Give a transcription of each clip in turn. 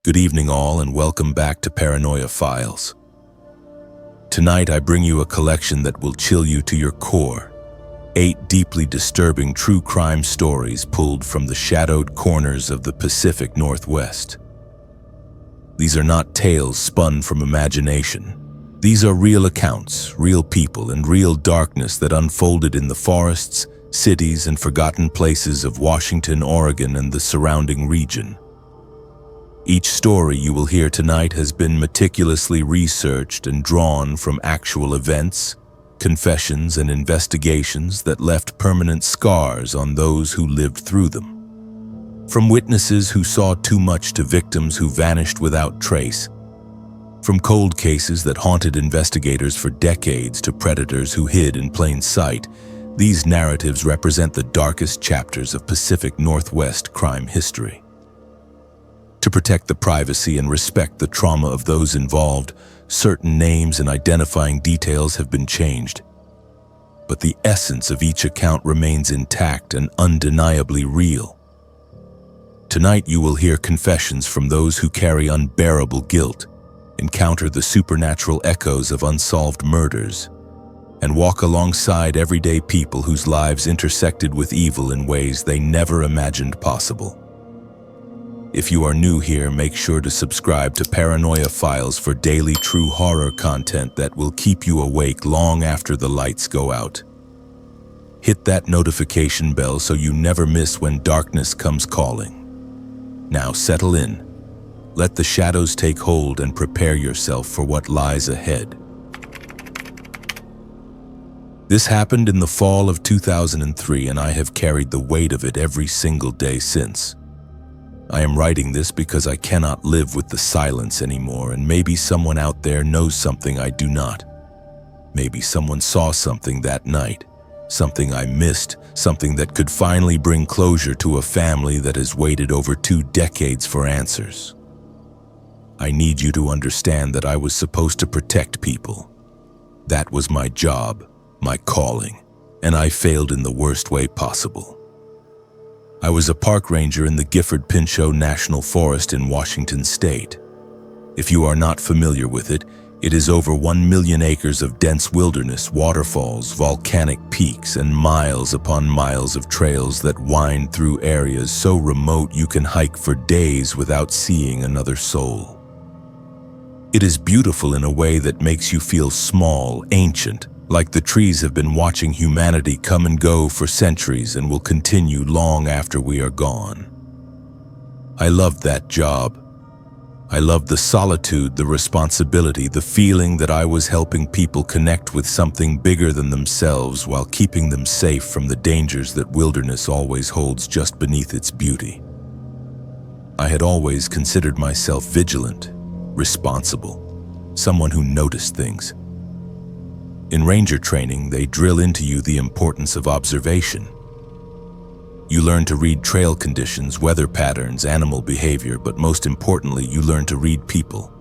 Good evening all, and welcome back to Paranoia Files. Tonight I bring you a collection that will chill you to your core. 8 deeply disturbing true crime stories pulled from the shadowed corners of the Pacific Northwest. These are not tales spun from imagination. These are real accounts, real people, and real darkness that unfolded in the forests, cities, and forgotten places of Washington, Oregon, and the surrounding region. Each story you will hear tonight has been meticulously researched and drawn from actual events, confessions, and investigations that left permanent scars on those who lived through them. From witnesses who saw too much to victims who vanished without trace. From cold cases that haunted investigators for decades to predators who hid in plain sight, these narratives represent the darkest chapters of Pacific Northwest crime history. To protect the privacy and respect the trauma of those involved, certain names and identifying details have been changed. But the essence of each account remains intact and undeniably real. Tonight you will hear confessions from those who carry unbearable guilt, encounter the supernatural echoes of unsolved murders, and walk alongside everyday people whose lives intersected with evil in ways they never imagined possible. If you are new here, make sure to subscribe to Paranoia Files for daily true horror content that will keep you awake long after the lights go out. Hit that notification bell so you never miss when darkness comes calling. Now settle in. Let the shadows take hold and prepare yourself for what lies ahead. This happened in the fall of 2003, and I have carried the weight of it every single day since. I am writing this because I cannot live with the silence anymore, and maybe someone out there knows something I do not. Maybe someone saw something that night, something I missed, something that could finally bring closure to a family that has waited over 2 decades for answers. I need you to understand that I was supposed to protect people. That was my job, my calling, and I failed in the worst way possible. I was a park ranger in the Gifford-Pinchot National Forest in Washington State. If you are not familiar with it, it is over 1 million acres of dense wilderness, waterfalls, volcanic peaks, and miles upon miles of trails that wind through areas so remote you can hike for days without seeing another soul. It is beautiful in a way that makes you feel small, ancient, like the trees have been watching humanity come and go for centuries and will continue long after we are gone. I loved that job. I loved the solitude, the responsibility, the feeling that I was helping people connect with something bigger than themselves while keeping them safe from the dangers that wilderness always holds just beneath its beauty. I had always considered myself vigilant, responsible, someone who noticed things. In ranger training, they drill into you the importance of observation. You learn to read trail conditions, weather patterns, animal behavior, but most importantly, you learn to read people.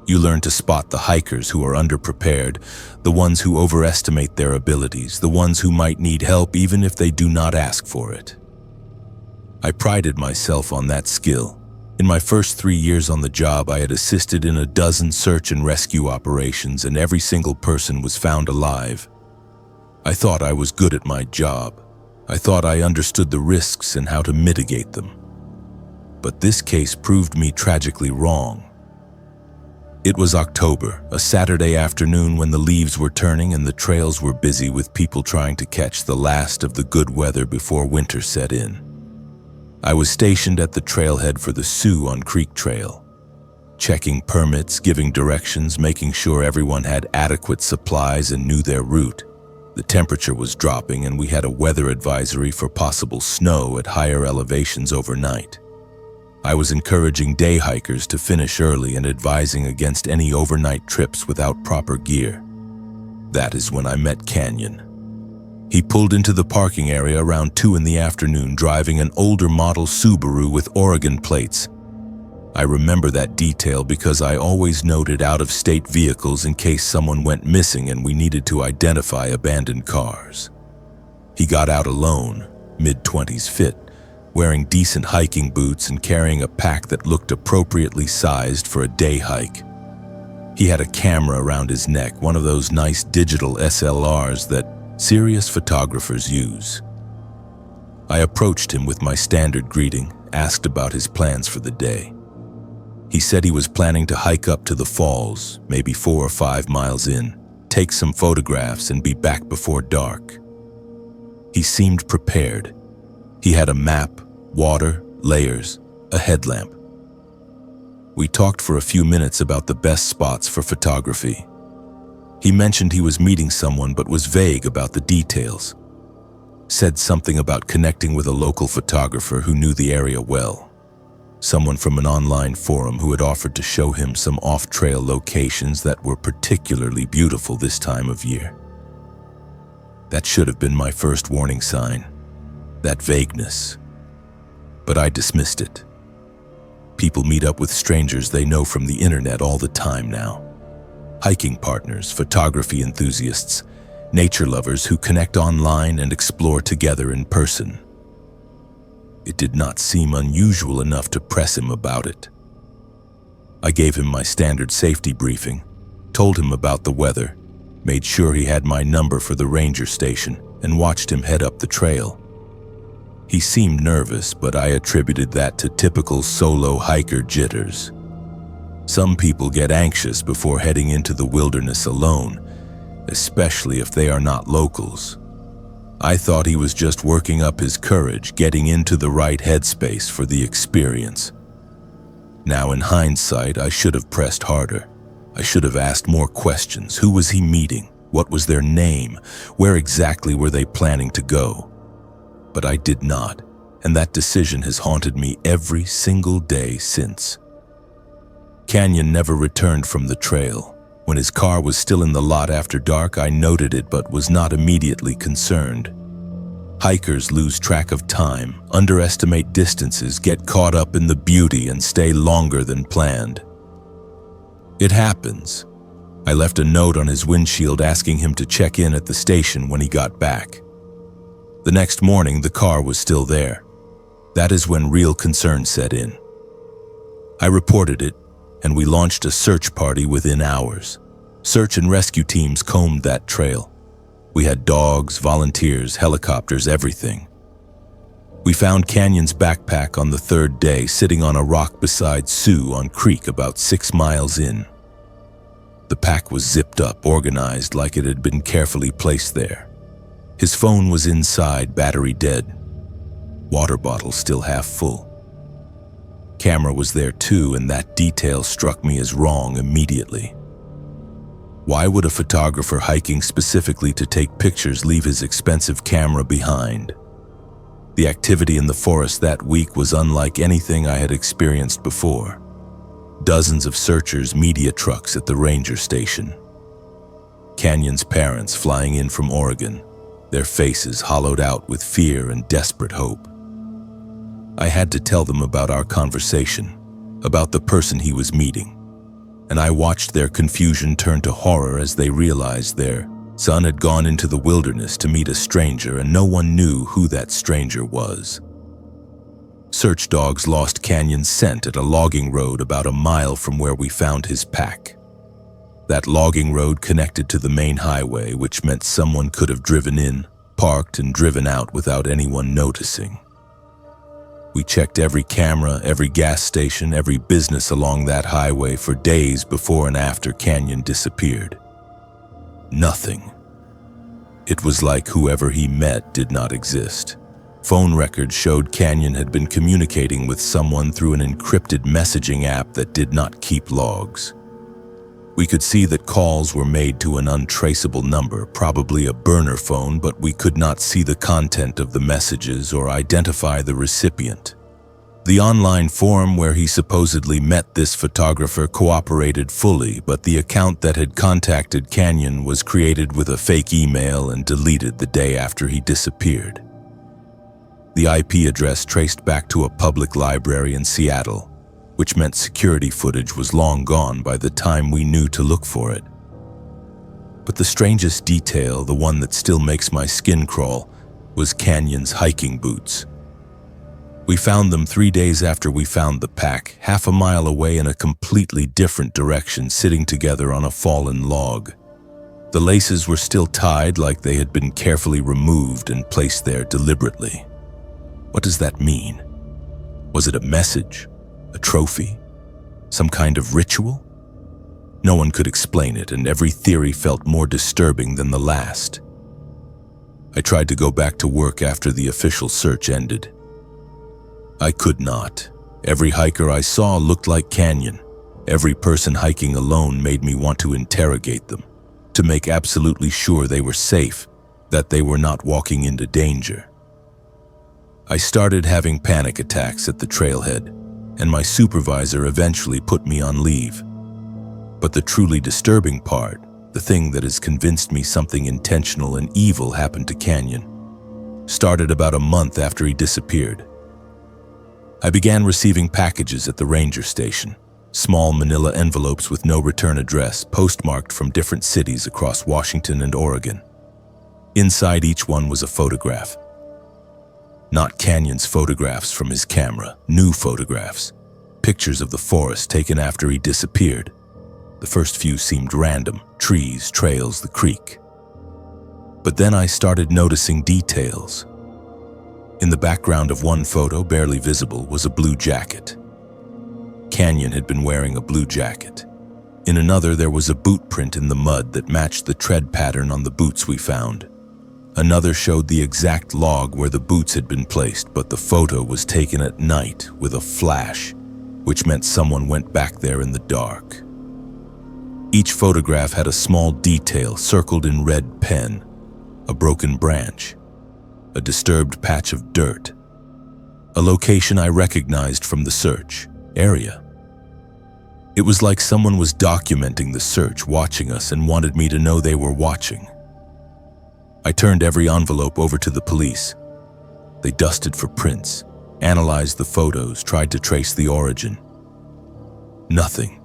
You learn to spot the hikers who are underprepared, the ones who overestimate their abilities, the ones who might need help even if they do not ask for it. I prided myself on that skill. In my first 3 years on the job, I had assisted in a dozen search and rescue operations, and every single person was found alive. I thought I was good at my job. I thought I understood the risks and how to mitigate them. But this case proved me tragically wrong. It was October, a Saturday afternoon when the leaves were turning and the trails were busy with people trying to catch the last of the good weather before winter set in. I was stationed at the trailhead for the Sioux on Creek Trail, checking permits, giving directions, making sure everyone had adequate supplies and knew their route. The temperature was dropping, and we had a weather advisory for possible snow at higher elevations overnight. I was encouraging day hikers to finish early and advising against any overnight trips without proper gear. That is when I met Canyon. He pulled into the parking area around 2 in the afternoon, driving an older model Subaru with Oregon plates. I remember that detail because I always noted out-of-state vehicles in case someone went missing and we needed to identify abandoned cars. He got out alone, mid-20s fit, wearing decent hiking boots and carrying a pack that looked appropriately sized for a day hike. He had a camera around his neck, one of those nice digital SLRs that serious photographers use. I approached him with my standard greeting, asked about his plans for the day. He said he was planning to hike up to the falls, maybe 4 or 5 miles in, take some photographs and be back before dark. He seemed prepared. He had a map, water, layers, a headlamp. We talked for a few minutes about the best spots for photography. He mentioned he was meeting someone but was vague about the details. Said something about connecting with a local photographer who knew the area well. Someone from an online forum who had offered to show him some off-trail locations that were particularly beautiful this time of year. That should have been my first warning sign, that vagueness. But I dismissed it. People meet up with strangers they know from the internet all the time now. Hiking partners, photography enthusiasts, nature lovers who connect online and explore together in person. It did not seem unusual enough to press him about it. I gave him my standard safety briefing, told him about the weather, made sure he had my number for the ranger station, and watched him head up the trail. He seemed nervous, but I attributed that to typical solo hiker jitters. Some people get anxious before heading into the wilderness alone, especially if they are not locals. I thought he was just working up his courage, getting into the right headspace for the experience. Now in hindsight, I should have pressed harder. I should have asked more questions. Who was he meeting? What was their name? Where exactly were they planning to go? But I did not, and that decision has haunted me every single day since. Canyon never returned from the trail. When his car was still in the lot after dark, I noted it but was not immediately concerned. Hikers lose track of time, underestimate distances, get caught up in the beauty, and stay longer than planned. It happens. I left a note on his windshield asking him to check in at the station when he got back. The next morning, the car was still there. That is when real concern set in. I reported it, and we launched a search party within hours. Search and rescue teams combed that trail. We had dogs, volunteers, helicopters, everything. We found Canyon's backpack on the 3rd day, sitting on a rock beside Sioux on Creek about 6 miles in. The pack was zipped up, organized like it had been carefully placed there. His phone was inside, battery dead. Water bottle still half full. Camera was there too, and that detail struck me as wrong immediately. Why would a photographer hiking specifically to take pictures leave his expensive camera behind? The activity in the forest that week was unlike anything I had experienced before. Dozens of searchers, media trucks at the ranger station. Canyon's parents flying in from Oregon, their faces hollowed out with fear and desperate hope. I had to tell them about our conversation, about the person he was meeting, and I watched their confusion turn to horror as they realized their son had gone into the wilderness to meet a stranger and no one knew who that stranger was. Search dogs lost Canyon's scent at a logging road about a mile from where we found his pack. That logging road connected to the main highway, which meant someone could have driven in, parked, and driven out without anyone noticing. We checked every camera, every gas station, every business along that highway for days before and after Canyon disappeared. Nothing. It was like whoever he met did not exist. Phone records showed Canyon had been communicating with someone through an encrypted messaging app that did not keep logs. We could see that calls were made to an untraceable number, probably a burner phone, but we could not see the content of the messages or identify the recipient. The online forum where he supposedly met this photographer cooperated fully, but the account that had contacted Canyon was created with a fake email and deleted the day after he disappeared. The IP address traced back to a public library in Seattle, which meant security footage was long gone by the time we knew to look for it. But the strangest detail, the one that still makes my skin crawl, was Canyon's hiking boots. We found them 3 days after we found the pack, half a mile away in a completely different direction, sitting together on a fallen log. The laces were still tied, like they had been carefully removed and placed there deliberately. What does that mean? Was it a message? A trophy? Some kind of ritual? No one could explain it, and every theory felt more disturbing than the last. I tried to go back to work after the official search ended. I could not. Every hiker I saw looked like Canyon. Every person hiking alone made me want to interrogate them, to make absolutely sure they were safe, that they were not walking into danger. I started having panic attacks at the trailhead, and my supervisor eventually put me on leave. But the truly disturbing part, the thing that has convinced me something intentional and evil happened to Canyon, started about a month after he disappeared. I began receiving packages at the ranger station, small manila envelopes with no return address, postmarked from different cities across Washington and Oregon. Inside each one was a photograph. Not Canyon's photographs from his camera, new photographs, pictures of the forest taken after he disappeared. The first few seemed random, trees, trails, the creek. But then I started noticing details. In the background of one photo, barely visible, was a blue jacket. Canyon had been wearing a blue jacket. In another, there was a boot print in the mud that matched the tread pattern on the boots we found. Another showed the exact log where the boots had been placed, but the photo was taken at night with a flash, which meant someone went back there in the dark. Each photograph had a small detail circled in red pen, a broken branch, a disturbed patch of dirt, a location I recognized from the search area. It was like someone was documenting the search, watching us, and wanted me to know they were watching. I turned every envelope over to the police. They dusted for prints, analyzed the photos, tried to trace the origin. Nothing.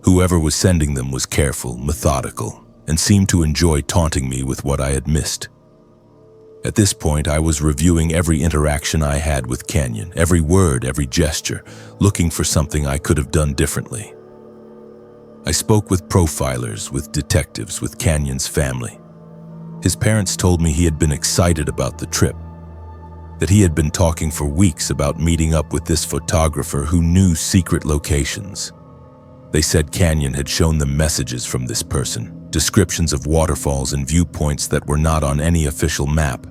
Whoever was sending them was careful, methodical, and seemed to enjoy taunting me with what I had missed. At this point, I was reviewing every interaction I had with Canyon, every word, every gesture, looking for something I could have done differently. I spoke with profilers, with detectives, with Canyon's family. His parents told me he had been excited about the trip, that he had been talking for weeks about meeting up with this photographer who knew secret locations. They said Canyon had shown them messages from this person, descriptions of waterfalls and viewpoints that were not on any official map,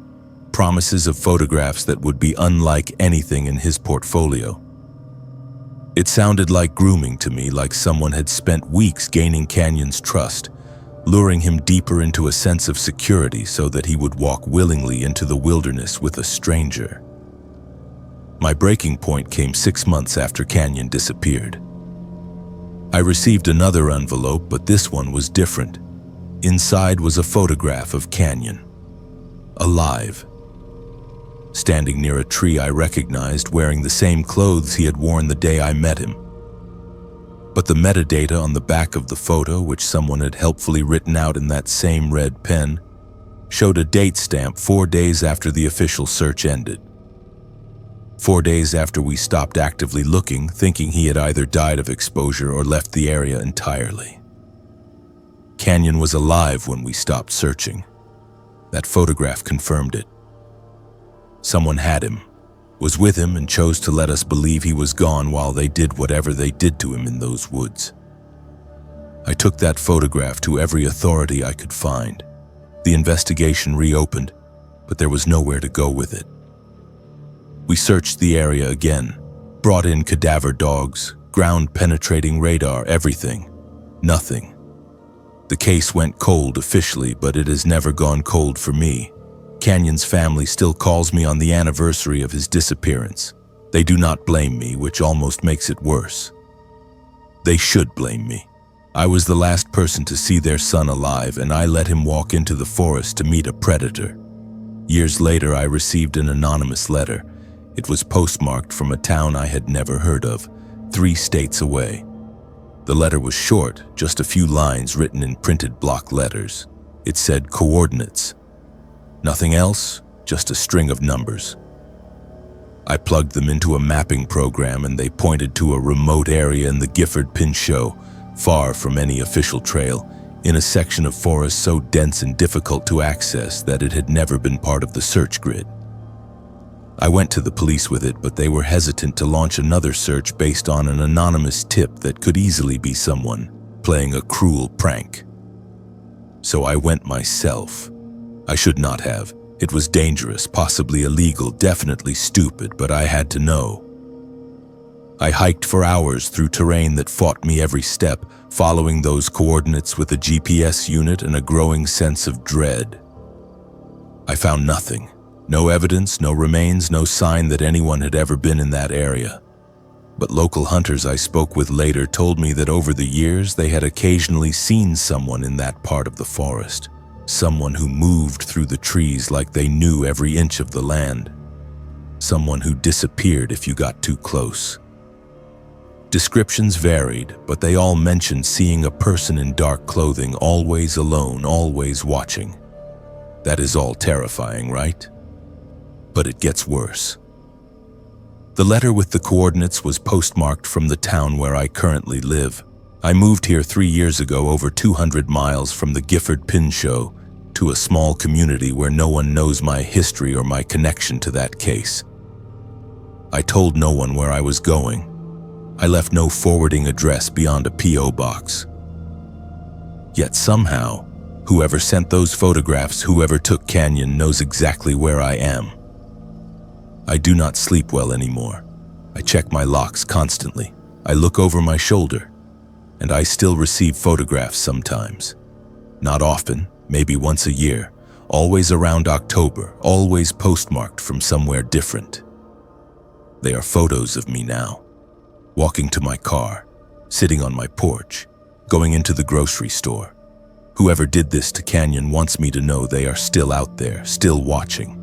promises of photographs that would be unlike anything in his portfolio. It sounded like grooming to me, like someone had spent weeks gaining Canyon's trust, luring him deeper into a sense of security so that he would walk willingly into the wilderness with a stranger. My breaking point came 6 months after Canyon disappeared. I received another envelope, but this one was different. Inside was a photograph of Canyon, alive, standing near a tree I recognized, wearing the same clothes he had worn the day I met him. But the metadata on the back of the photo, which someone had helpfully written out in that same red pen, showed a date stamp 4 days after the official search ended. 4 days after we stopped actively looking, thinking he had either died of exposure or left the area entirely. Canyon was alive when we stopped searching. That photograph confirmed it. Someone had him, was with him, and chose to let us believe he was gone while they did whatever they did to him in those woods. I took that photograph to every authority I could find. The investigation reopened, but there was nowhere to go with it. We searched the area again, brought in cadaver dogs, ground-penetrating radar, everything. Nothing. The case went cold officially, but it has never gone cold for me. Canyon's family still calls me on the anniversary of his disappearance. They do not blame me, which almost makes it worse. They should blame me. I was the last person to see their son alive, and I let him walk into the forest to meet a predator. Years later, I received an anonymous letter. It was postmarked from a town I had never heard of, 3 states away. The letter was short, just a few lines written in printed block letters. It said coordinates. Nothing else, just a string of numbers. I plugged them into a mapping program and they pointed to a remote area in the Gifford Pinchot, far from any official trail, in a section of forest so dense and difficult to access that it had never been part of the search grid. I went to the police with it, but they were hesitant to launch another search based on an anonymous tip that could easily be someone playing a cruel prank. So I went myself. I should not have. It was dangerous, possibly illegal, definitely stupid, but I had to know. I hiked for hours through terrain that fought me every step, following those coordinates with a GPS unit and a growing sense of dread. I found nothing. No evidence, no remains, no sign that anyone had ever been in that area. But local hunters I spoke with later told me that over the years they had occasionally seen someone in that part of the forest. Someone who moved through the trees like they knew every inch of the land. Someone who disappeared if you got too close. Descriptions varied, but they all mentioned seeing a person in dark clothing, always alone, always watching. That is all terrifying, right? But it gets worse. The letter with the coordinates was postmarked from the town where I currently live. I moved here 3 years ago, over 200 miles from the Gifford Pinchot, to a small community where no one knows my history or my connection to that case. I told no one where I was going. I left no forwarding address beyond a P.O. box. Yet somehow, whoever sent those photographs, whoever took Canyon, knows exactly where I am. I do not sleep well anymore. I check my locks constantly. I look over my shoulder. And I still receive photographs sometimes. Not often, maybe once a year. Always around October, always postmarked from somewhere different. They are photos of me now. Walking to my car, sitting on my porch, going into the grocery store. Whoever did this to Canyon wants me to know they are still out there, still watching.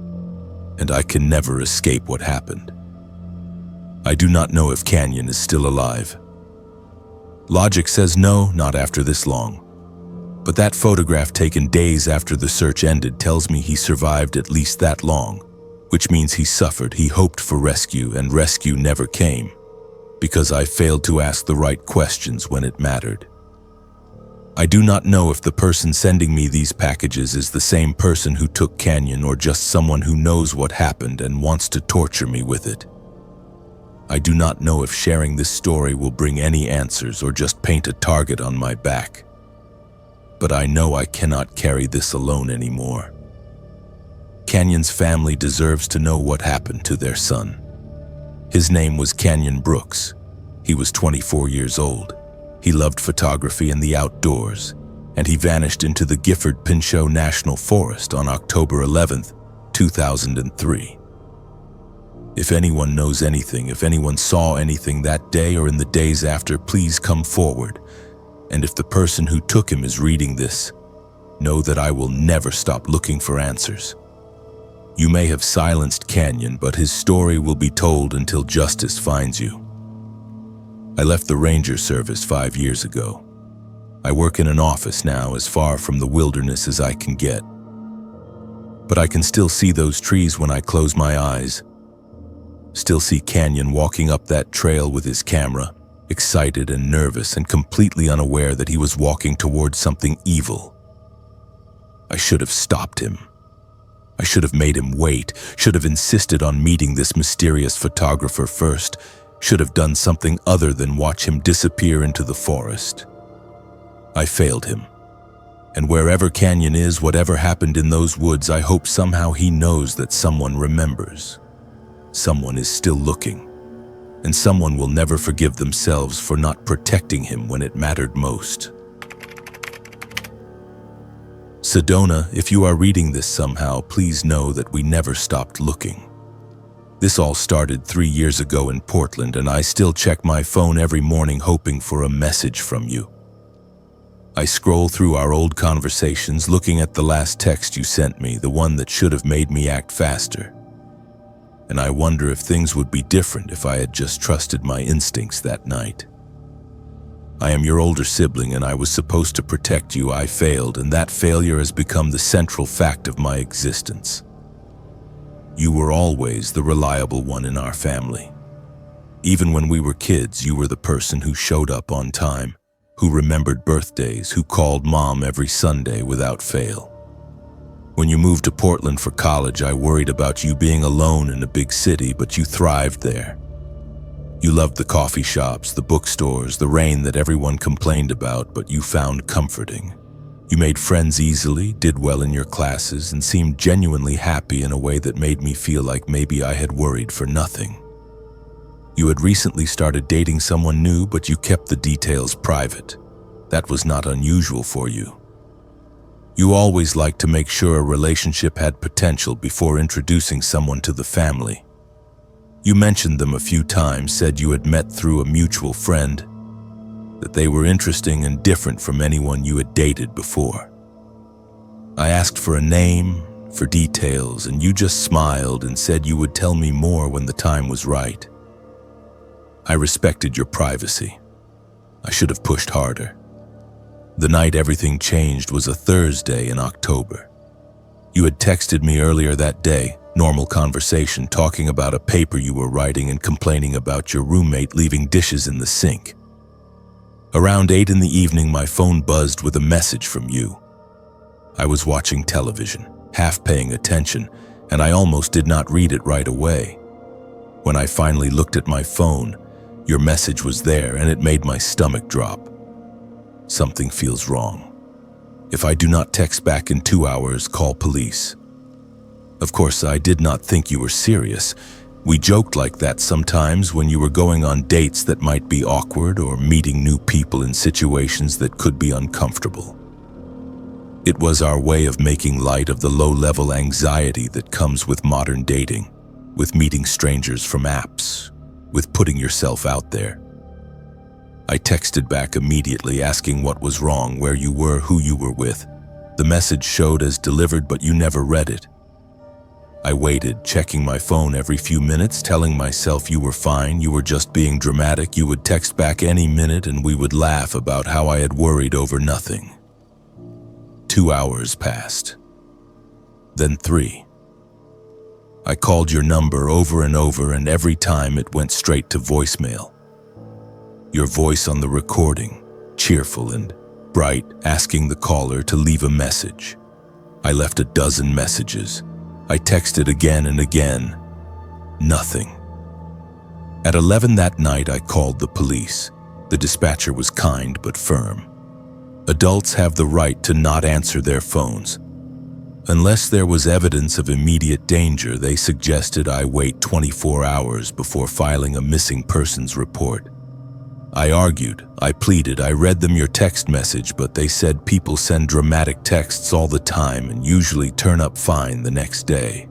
And I can never escape what happened. I do not know if Canyon is still alive. Logic says no, not after this long. But that photograph taken days after the search ended tells me he survived at least that long, which means he suffered, he hoped for rescue, and rescue never came, because I failed to ask the right questions when it mattered. I do not know if the person sending me these packages is the same person who took Canyon or just someone who knows what happened and wants to torture me with it. I do not know if sharing this story will bring any answers or just paint a target on my back. But I know I cannot carry this alone anymore. Canyon's family deserves to know what happened to their son. His name was Canyon Brooks. He was 24 years old. He loved photography and the outdoors, and he vanished into the Gifford Pinchot National Forest on October 11th, 2003. If anyone knows anything, if anyone saw anything that day or in the days after, please come forward. And if the person who took him is reading this, know that I will never stop looking for answers. You may have silenced Canyon, but his story will be told until justice finds you. I left the Ranger Service 5 years ago. I work in an office now, as far from the wilderness as I can get. But I can still see those trees when I close my eyes. Still see Canyon walking up that trail with his camera, excited and nervous and completely unaware that he was walking towards something evil. I should have stopped him. I should have made him wait, should have insisted on meeting this mysterious photographer first, should have done something other than watch him disappear into the forest. I failed him. And wherever Canyon is, whatever happened in those woods, I hope somehow he knows that someone remembers. Someone is still looking. And someone will never forgive themselves for not protecting him when it mattered most. Sedona, if you are reading this somehow, please know that we never stopped looking. This all started 3 years ago in Portland, and I still check my phone every morning hoping for a message from you. I scroll through our old conversations, looking at the last text you sent me, the one that should have made me act faster. And I wonder if things would be different if I had just trusted my instincts that night. I am your older sibling, and I was supposed to protect you. I failed, and that failure has become the central fact of my existence. You were always the reliable one in our family. Even when we were kids, you were the person who showed up on time, who remembered birthdays, who called mom every Sunday without fail. When you moved to Portland for college, I worried about you being alone in a big city, but you thrived there. You loved the coffee shops, the bookstores, the rain that everyone complained about, but you found comforting. You made friends easily, did well in your classes, and seemed genuinely happy in a way that made me feel like maybe I had worried for nothing. You had recently started dating someone new, but you kept the details private. That was not unusual for you. You always liked to make sure a relationship had potential before introducing someone to the family. You mentioned them a few times, said you had met through a mutual friend, that they were interesting and different from anyone you had dated before. I asked for a name, for details, and you just smiled and said you would tell me more when the time was right. I respected your privacy. I should have pushed harder. The night everything changed was a Thursday in October. You had texted me earlier that day, normal conversation, talking about a paper you were writing and complaining about your roommate leaving dishes in the sink. Around 8 in the evening, my phone buzzed with a message from you. I was watching television, half paying attention, and I almost did not read it right away. When I finally looked at my phone, your message was there, and it made my stomach drop. Something feels wrong. If I do not text back in 2 hours, call police. Of course, I did not think you were serious. We joked like that sometimes when you were going on dates that might be awkward or meeting new people in situations that could be uncomfortable. It was our way of making light of the low-level anxiety that comes with modern dating, with meeting strangers from apps, with putting yourself out there. I texted back immediately, asking what was wrong, where you were, who you were with. The message showed as delivered, but you never read it. I waited, checking my phone every few minutes, telling myself you were fine, you were just being dramatic, you would text back any minute and we would laugh about how I had worried over nothing. 2 hours passed. Then 3. I called your number over and over, and every time it went straight to voicemail. Your voice on the recording, cheerful and bright, asking the caller to leave a message. I left a dozen messages. I texted again and again. Nothing. At 11 that night, I called the police. The dispatcher was kind but firm. Adults have the right to not answer their phones. Unless there was evidence of immediate danger, they suggested I wait 24 hours before filing a missing persons report. I argued, I pleaded, I read them your text message, but they said people send dramatic texts all the time and usually turn up fine the next day.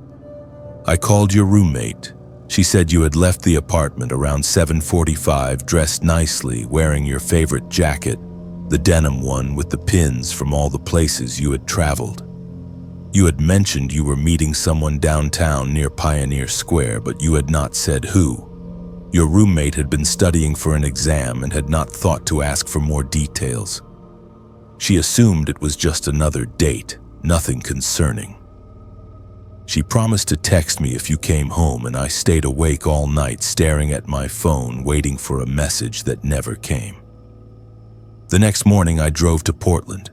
I called your roommate. She said you had left the apartment around 7:45, dressed nicely, wearing your favorite jacket, the denim one with the pins from all the places you had traveled. You had mentioned you were meeting someone downtown near Pioneer Square, but you had not said who. Your roommate had been studying for an exam and had not thought to ask for more details. She assumed it was just another date, nothing concerning. She promised to text me if you came home, and I stayed awake all night staring at my phone, waiting for a message that never came. The next morning, I drove to Portland.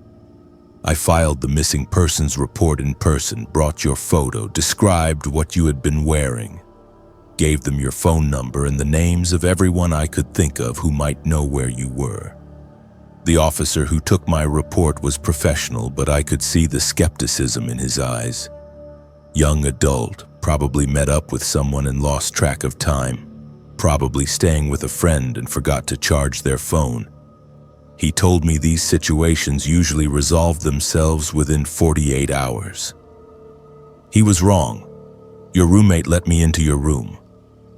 I filed the missing persons report in person, brought your photo, described what you had been wearing, gave them your phone number and the names of everyone I could think of who might know where you were. The officer who took my report was professional, but I could see the skepticism in his eyes. Young adult, probably met up with someone and lost track of time, probably staying with a friend and forgot to charge their phone. He told me these situations usually resolved themselves within 48 hours. He was wrong. Your roommate let me into your room.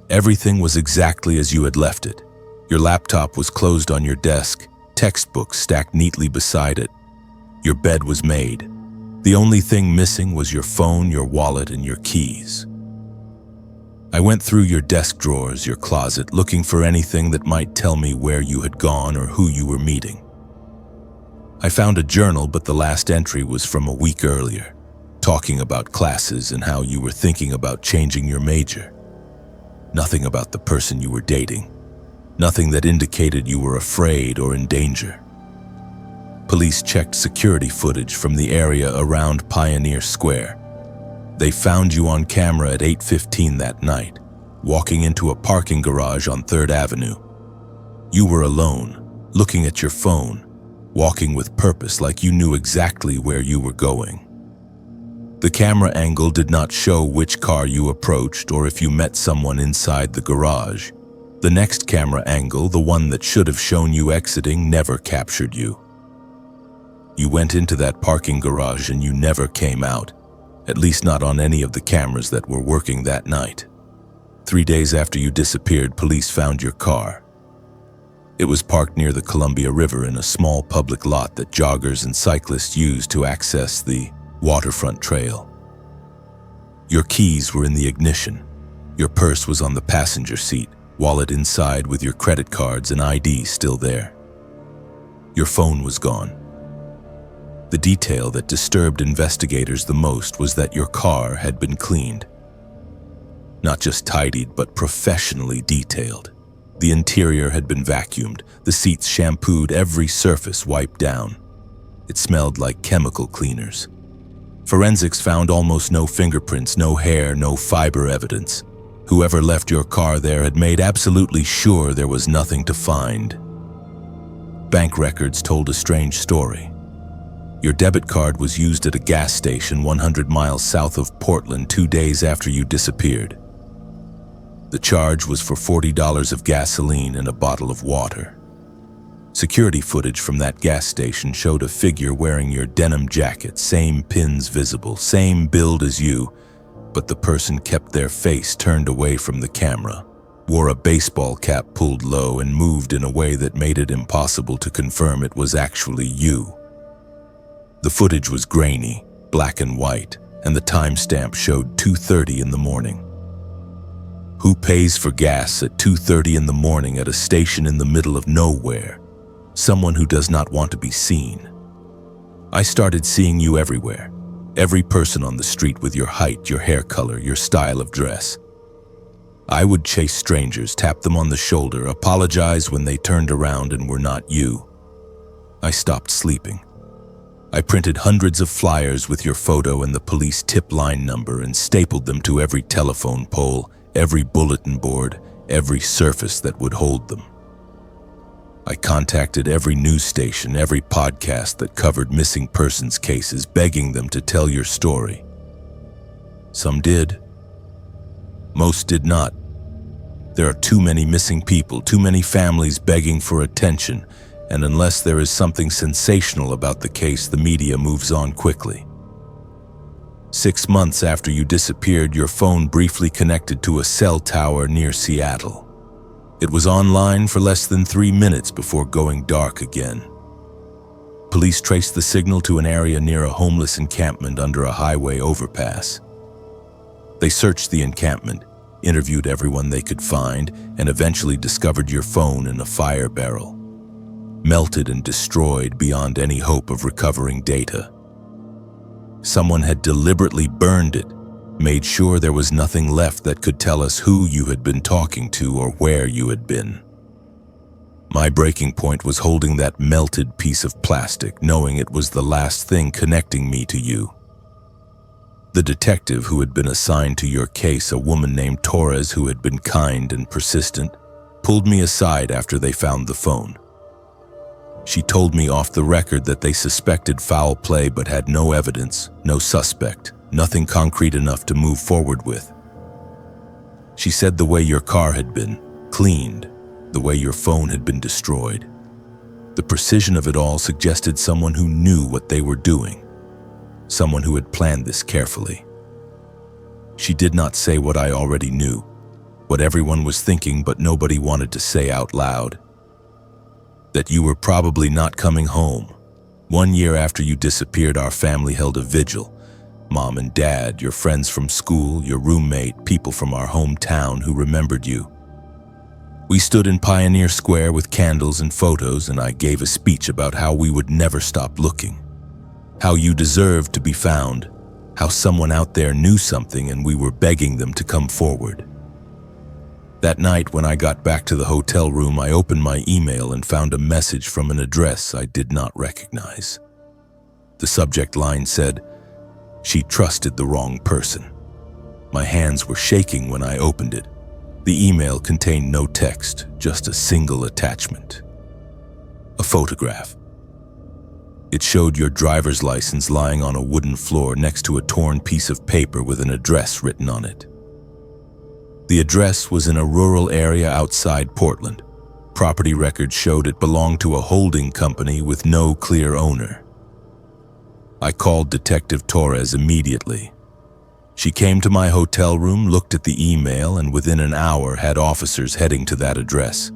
Everything was exactly as you had left it. Your laptop was closed on your desk, textbooks stacked neatly beside it. Your bed was made. The only thing missing was your phone, your wallet, and your keys. I went through your desk drawers, your closet, looking for anything that might tell me where you had gone or who you were meeting. I found a journal, but the last entry was from a week earlier, talking about classes and how you were thinking about changing your major. Nothing about the person you were dating. Nothing that indicated you were afraid or in danger. Police checked security footage from the area around Pioneer Square. They found you on camera at 8:15 that night, walking into a parking garage on 3rd Avenue. You were alone, looking at your phone, walking with purpose like you knew exactly where you were going. The camera angle did not show which car you approached or if you met someone inside the garage. The next camera angle, the one that should have shown you exiting, never captured you. You went into that parking garage and you never came out, at least not on any of the cameras that were working that night. 3 days after you disappeared, police found your car. It was parked near the Columbia River in a small public lot that joggers and cyclists use to access the waterfront trail. Your keys were in the ignition. Your purse was on the passenger seat, wallet inside with your credit cards and ID still there. Your phone was gone. The detail that disturbed investigators the most was that your car had been cleaned. Not just tidied, but professionally detailed. The interior had been vacuumed, the seats shampooed, every surface wiped down. It smelled like chemical cleaners. Forensics found almost no fingerprints, no hair, no fiber evidence. Whoever left your car there had made absolutely sure there was nothing to find. Bank records told a strange story. Your debit card was used at a gas station 100 miles south of Portland 2 days after you disappeared. The charge was for $40 of gasoline and a bottle of water. Security footage from that gas station showed a figure wearing your denim jacket, same pins visible, same build as you, but the person kept their face turned away from the camera, wore a baseball cap pulled low, and moved in a way that made it impossible to confirm it was actually you. The footage was grainy, black and white, and the timestamp showed 2:30 in the morning. Who pays for gas at 2:30 in the morning at a station in the middle of nowhere? Someone who does not want to be seen. I started seeing you everywhere. Every person on the street with your height, your hair color, your style of dress. I would chase strangers, tap them on the shoulder, apologize when they turned around and were not you. I stopped sleeping. I printed hundreds of flyers with your photo and the police tip line number and stapled them to every telephone pole, every bulletin board, every surface that would hold them. I contacted every news station, every podcast that covered missing persons cases, begging them to tell your story. Some did. Most did not. There are too many missing people, too many families begging for attention, and unless there is something sensational about the case, the media moves on quickly. 6 months after you disappeared, your phone briefly connected to a cell tower near Seattle. It was online for less than 3 minutes before going dark again. Police traced the signal to an area near a homeless encampment under a highway overpass. They searched the encampment, interviewed everyone they could find, and eventually discovered your phone in a fire barrel, melted and destroyed beyond any hope of recovering data. Someone had deliberately burned it, made sure there was nothing left that could tell us who you had been talking to or where you had been. My breaking point was holding that melted piece of plastic, knowing it was the last thing connecting me to you. The detective who had been assigned to your case, a woman named Torres who had been kind and persistent, pulled me aside after they found the phone. She told me off the record that they suspected foul play but had no evidence, no suspect, nothing concrete enough to move forward with. She said the way your car had been cleaned, the way your phone had been destroyed, the precision of it all suggested someone who knew what they were doing, someone who had planned this carefully. She did not say what I already knew, what everyone was thinking but nobody wanted to say out loud. That you were probably not coming home. 1 year after you disappeared, our family held a vigil. Mom and Dad, your friends from school, your roommate, people from our hometown who remembered you. We stood in Pioneer Square with candles and photos, and I gave a speech about how we would never stop looking, how you deserved to be found, how someone out there knew something and we were begging them to come forward. That night, when I got back to the hotel room, I opened my email and found a message from an address I did not recognize. The subject line said, "She trusted the wrong person." My hands were shaking when I opened it. The email contained no text, just a single attachment. A photograph. It showed your driver's license lying on a wooden floor next to a torn piece of paper with an address written on it. The address was in a rural area outside Portland. Property records showed it belonged to a holding company with no clear owner. I called Detective Torres immediately. She came to my hotel room, looked at the email, and within an hour had officers heading to that address.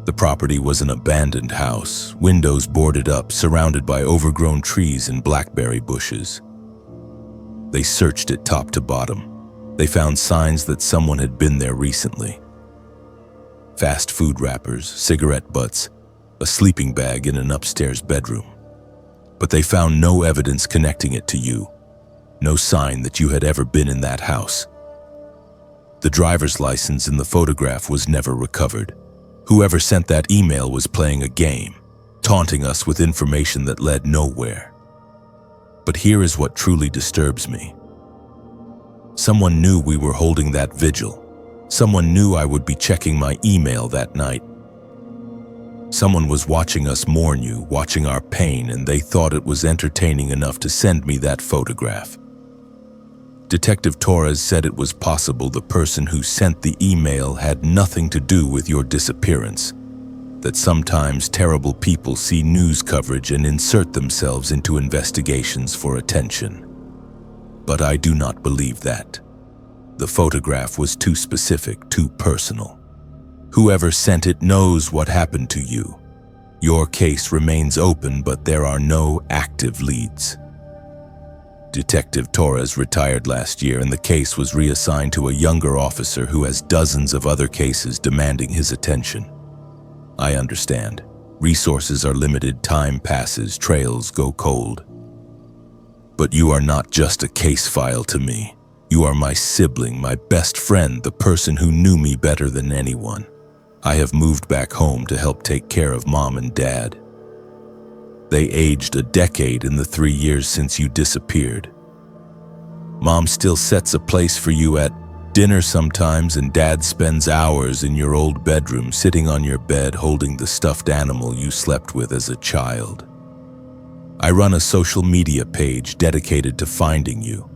The property was an abandoned house, windows boarded up, surrounded by overgrown trees and blackberry bushes. They searched it top to bottom. They found signs that someone had been there recently. Fast food wrappers, cigarette butts, a sleeping bag in an upstairs bedroom. But they found no evidence connecting it to you, no sign that you had ever been in that house. The driver's license in the photograph was never recovered. Whoever sent that email was playing a game, taunting us with information that led nowhere. But here is what truly disturbs me. Someone knew we were holding that vigil. Someone knew I would be checking my email that night. Someone was watching us mourn you, watching our pain, and they thought it was entertaining enough to send me that photograph. Detective Torres said it was possible the person who sent the email had nothing to do with your disappearance, that sometimes terrible people see news coverage and insert themselves into investigations for attention. But I do not believe that. The photograph was too specific, too personal. Whoever sent it knows what happened to you. Your case remains open, but there are no active leads. Detective Torres retired last year, and the case was reassigned to a younger officer who has dozens of other cases demanding his attention. I understand. Resources are limited, time passes, trails go cold. But you are not just a case file to me. You are my sibling, my best friend, the person who knew me better than anyone. I have moved back home to help take care of Mom and Dad. They aged a decade in the 3 years since you disappeared. Mom still sets a place for you at dinner sometimes, and Dad spends hours in your old bedroom sitting on your bed holding the stuffed animal you slept with as a child. I run a social media page dedicated to finding you.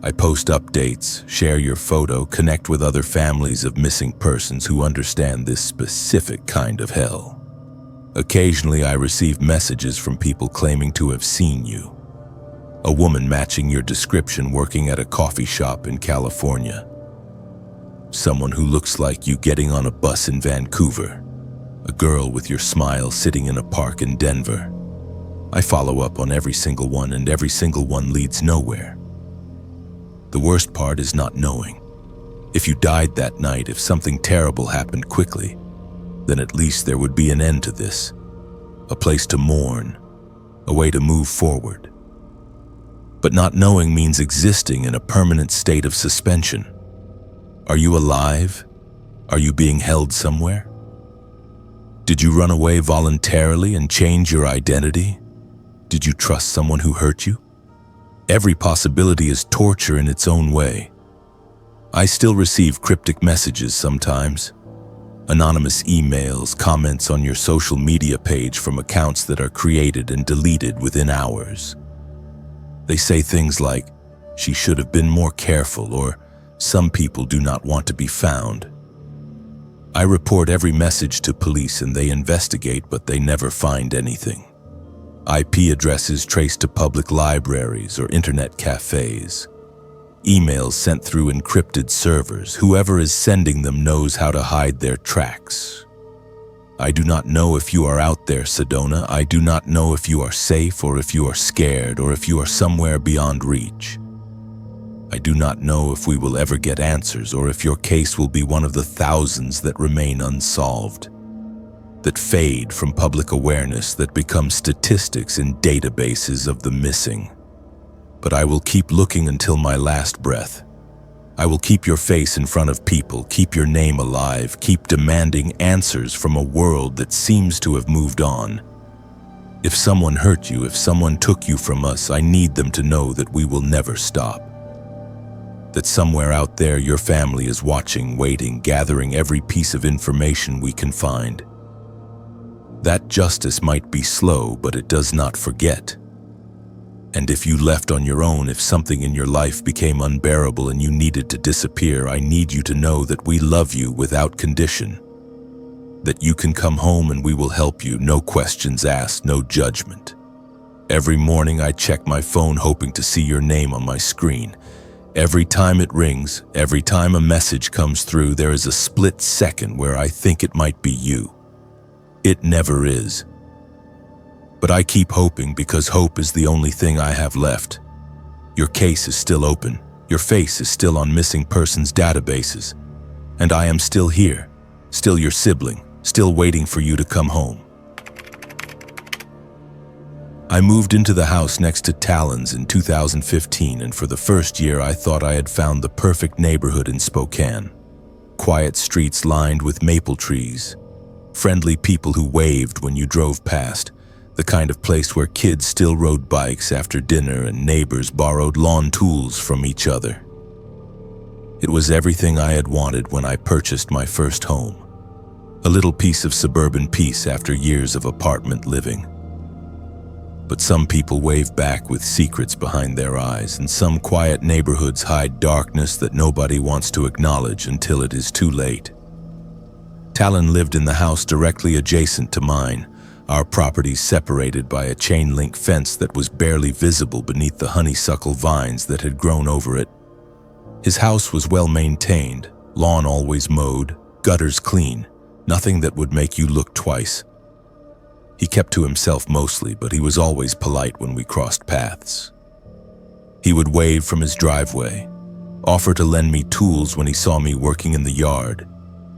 I post updates, share your photo, connect with other families of missing persons who understand this specific kind of hell. Occasionally, I receive messages from people claiming to have seen you. A woman matching your description working at a coffee shop in California. Someone who looks like you getting on a bus in Vancouver. A girl with your smile sitting in a park in Denver. I follow up on every single one, and every single one leads nowhere. The worst part is not knowing. If you died that night, if something terrible happened quickly, then at least there would be an end to this. A place to mourn, a way to move forward. But not knowing means existing in a permanent state of suspension. Are you alive? Are you being held somewhere? Did you run away voluntarily and change your identity? Did you trust someone who hurt you? Every possibility is torture in its own way. I still receive cryptic messages sometimes. Anonymous emails, comments on your social media page from accounts that are created and deleted within hours. They say things like, "She should have been more careful," or "Some people do not want to be found." I report every message to police and they investigate, but they never find anything. IP addresses traced to public libraries or internet cafes. Emails sent through encrypted servers. Whoever is sending them knows how to hide their tracks. I do not know if you are out there, Sedona. I do not know if you are safe, or if you are scared, or if you are somewhere beyond reach. I do not know if we will ever get answers, or if your case will be one of the thousands that remain unsolved, that fade from public awareness, that become statistics in databases of the missing. but I will keep looking until my last breath. I will keep your face in front of people, keep your name alive, keep demanding answers from a world that seems to have moved on. If someone hurt you, if someone took you from us, I need them to know that we will never stop. That somewhere out there your family is watching, waiting, gathering every piece of information we can find. That justice might be slow, but it does not forget. And if you left on your own, if something in your life became unbearable and you needed to disappear, I need you to know that we love you without condition. That you can come home and we will help you, no questions asked, no judgment. Every morning I check my phone hoping to see your name on my screen. Every time it rings, every time a message comes through, there is a split second where I think it might be you. It never is. But I keep hoping because hope is the only thing I have left. Your case is still open. Your face is still on missing persons databases. And I am still here, still your sibling, still waiting for you to come home. I moved into the house next to Talon's in 2015, and for the first year I thought I had found the perfect neighborhood in Spokane. Quiet streets lined with maple trees, friendly people who waved when you drove past, the kind of place where kids still rode bikes after dinner and neighbors borrowed lawn tools from each other. It was everything I had wanted when I purchased my first home. A little piece of suburban peace after years of apartment living. But some people wave back with secrets behind their eyes, and some quiet neighborhoods hide darkness that nobody wants to acknowledge until it is too late. Talon lived in the house directly adjacent to mine, our properties separated by a chain-link fence that was barely visible beneath the honeysuckle vines that had grown over it. His house was well maintained, lawn always mowed, gutters clean, nothing that would make you look twice. He kept to himself mostly, but he was always polite when we crossed paths. He would wave from his driveway, offer to lend me tools when he saw me working in the yard,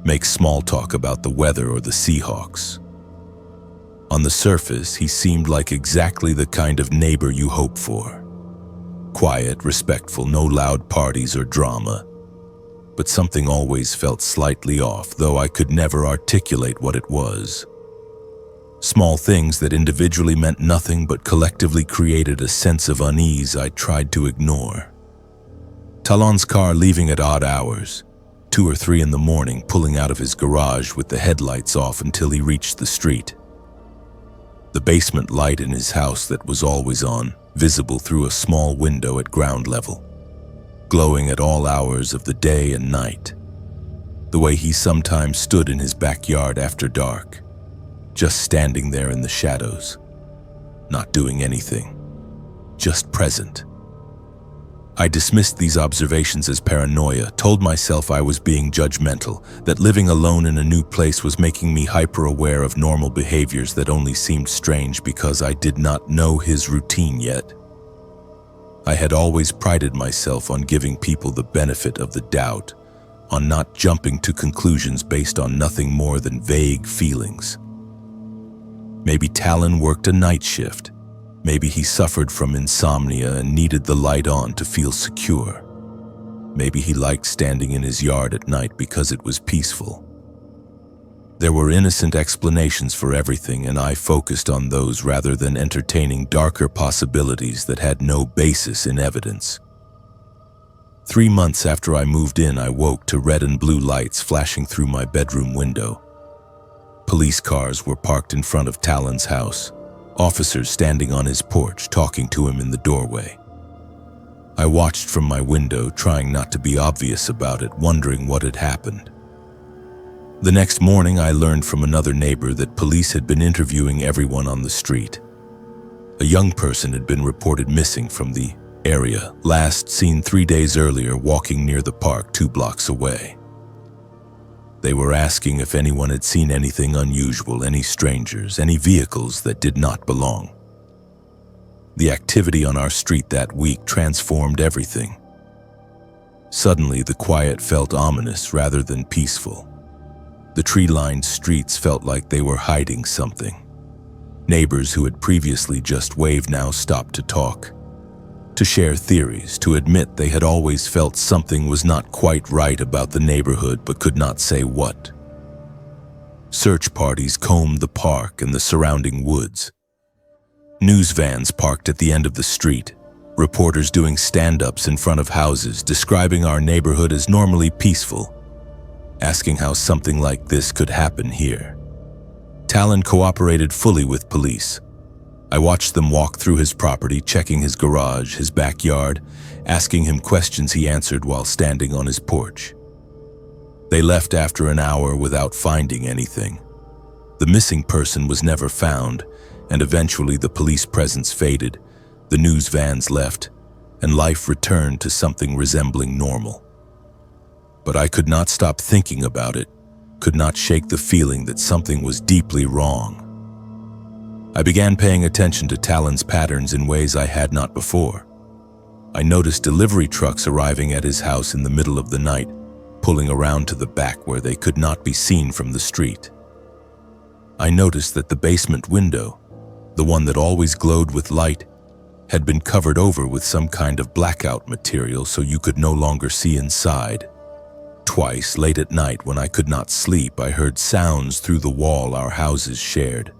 make small talk about the weather or the Seahawks. On the surface, he seemed like exactly the kind of neighbor you hope for. Quiet, respectful, no loud parties or drama. But something always felt slightly off, though I could never articulate what it was. Small things that individually meant nothing but collectively created a sense of unease I tried to ignore. Talon's car leaving at odd hours, 2 or 3 in the morning, pulling out of his garage with the headlights off until he reached the street. The basement light in his house that was always on, visible through a small window at ground level, glowing at all hours of the day and night. The way he sometimes stood in his backyard after dark, just standing there in the shadows, not doing anything, just present. I dismissed these observations as paranoia, told myself I was being judgmental, that living alone in a new place was making me hyper-aware of normal behaviors that only seemed strange because I did not know his routine yet. I had always prided myself on giving people the benefit of the doubt, on not jumping to conclusions based on nothing more than vague feelings. Maybe Talon worked a night shift. Maybe he suffered from insomnia and needed the light on to feel secure. Maybe he liked standing in his yard at night because it was peaceful. There were innocent explanations for everything, and I focused on those rather than entertaining darker possibilities that had no basis in evidence. 3 months after I moved in, I woke to red and blue lights flashing through my bedroom window. Police cars were parked in front of Talon's house, officers standing on his porch talking to him in the doorway. I watched from my window, trying not to be obvious about it, wondering what had happened. The next morning, I learned from another neighbor that police had been interviewing everyone on the street. A young person had been reported missing from the area, last seen 3 days earlier walking near the park 2 blocks away. They were asking if anyone had seen anything unusual, any strangers, any vehicles that did not belong. The activity on our street that week transformed everything. Suddenly, the quiet felt ominous rather than peaceful. The tree-lined streets felt like they were hiding something. Neighbors who had previously just waved now stopped to talk. to share theories, to admit they had always felt something was not quite right about the neighborhood but could not say what. Search parties combed the park and the surrounding woods. News vans parked at the end of the street, reporters doing stand-ups in front of houses, describing our neighborhood as normally peaceful, asking how something like this could happen here. Talon cooperated fully with police. I watched them walk through his property, checking his garage, his backyard, asking him questions he answered while standing on his porch. They left after an hour without finding anything. The missing person was never found, and eventually the police presence faded, the news vans left, and life returned to something resembling normal. But I could not stop thinking about it, could not shake the feeling that something was deeply wrong. I began paying attention to Talon's patterns in ways I had not before. I noticed delivery trucks arriving at his house in the middle of the night, pulling around to the back where they could not be seen from the street. I noticed that the basement window, the one that always glowed with light, had been covered over with some kind of blackout material so you could no longer see inside. Twice, late at night when I could not sleep, I heard sounds through the wall our houses shared.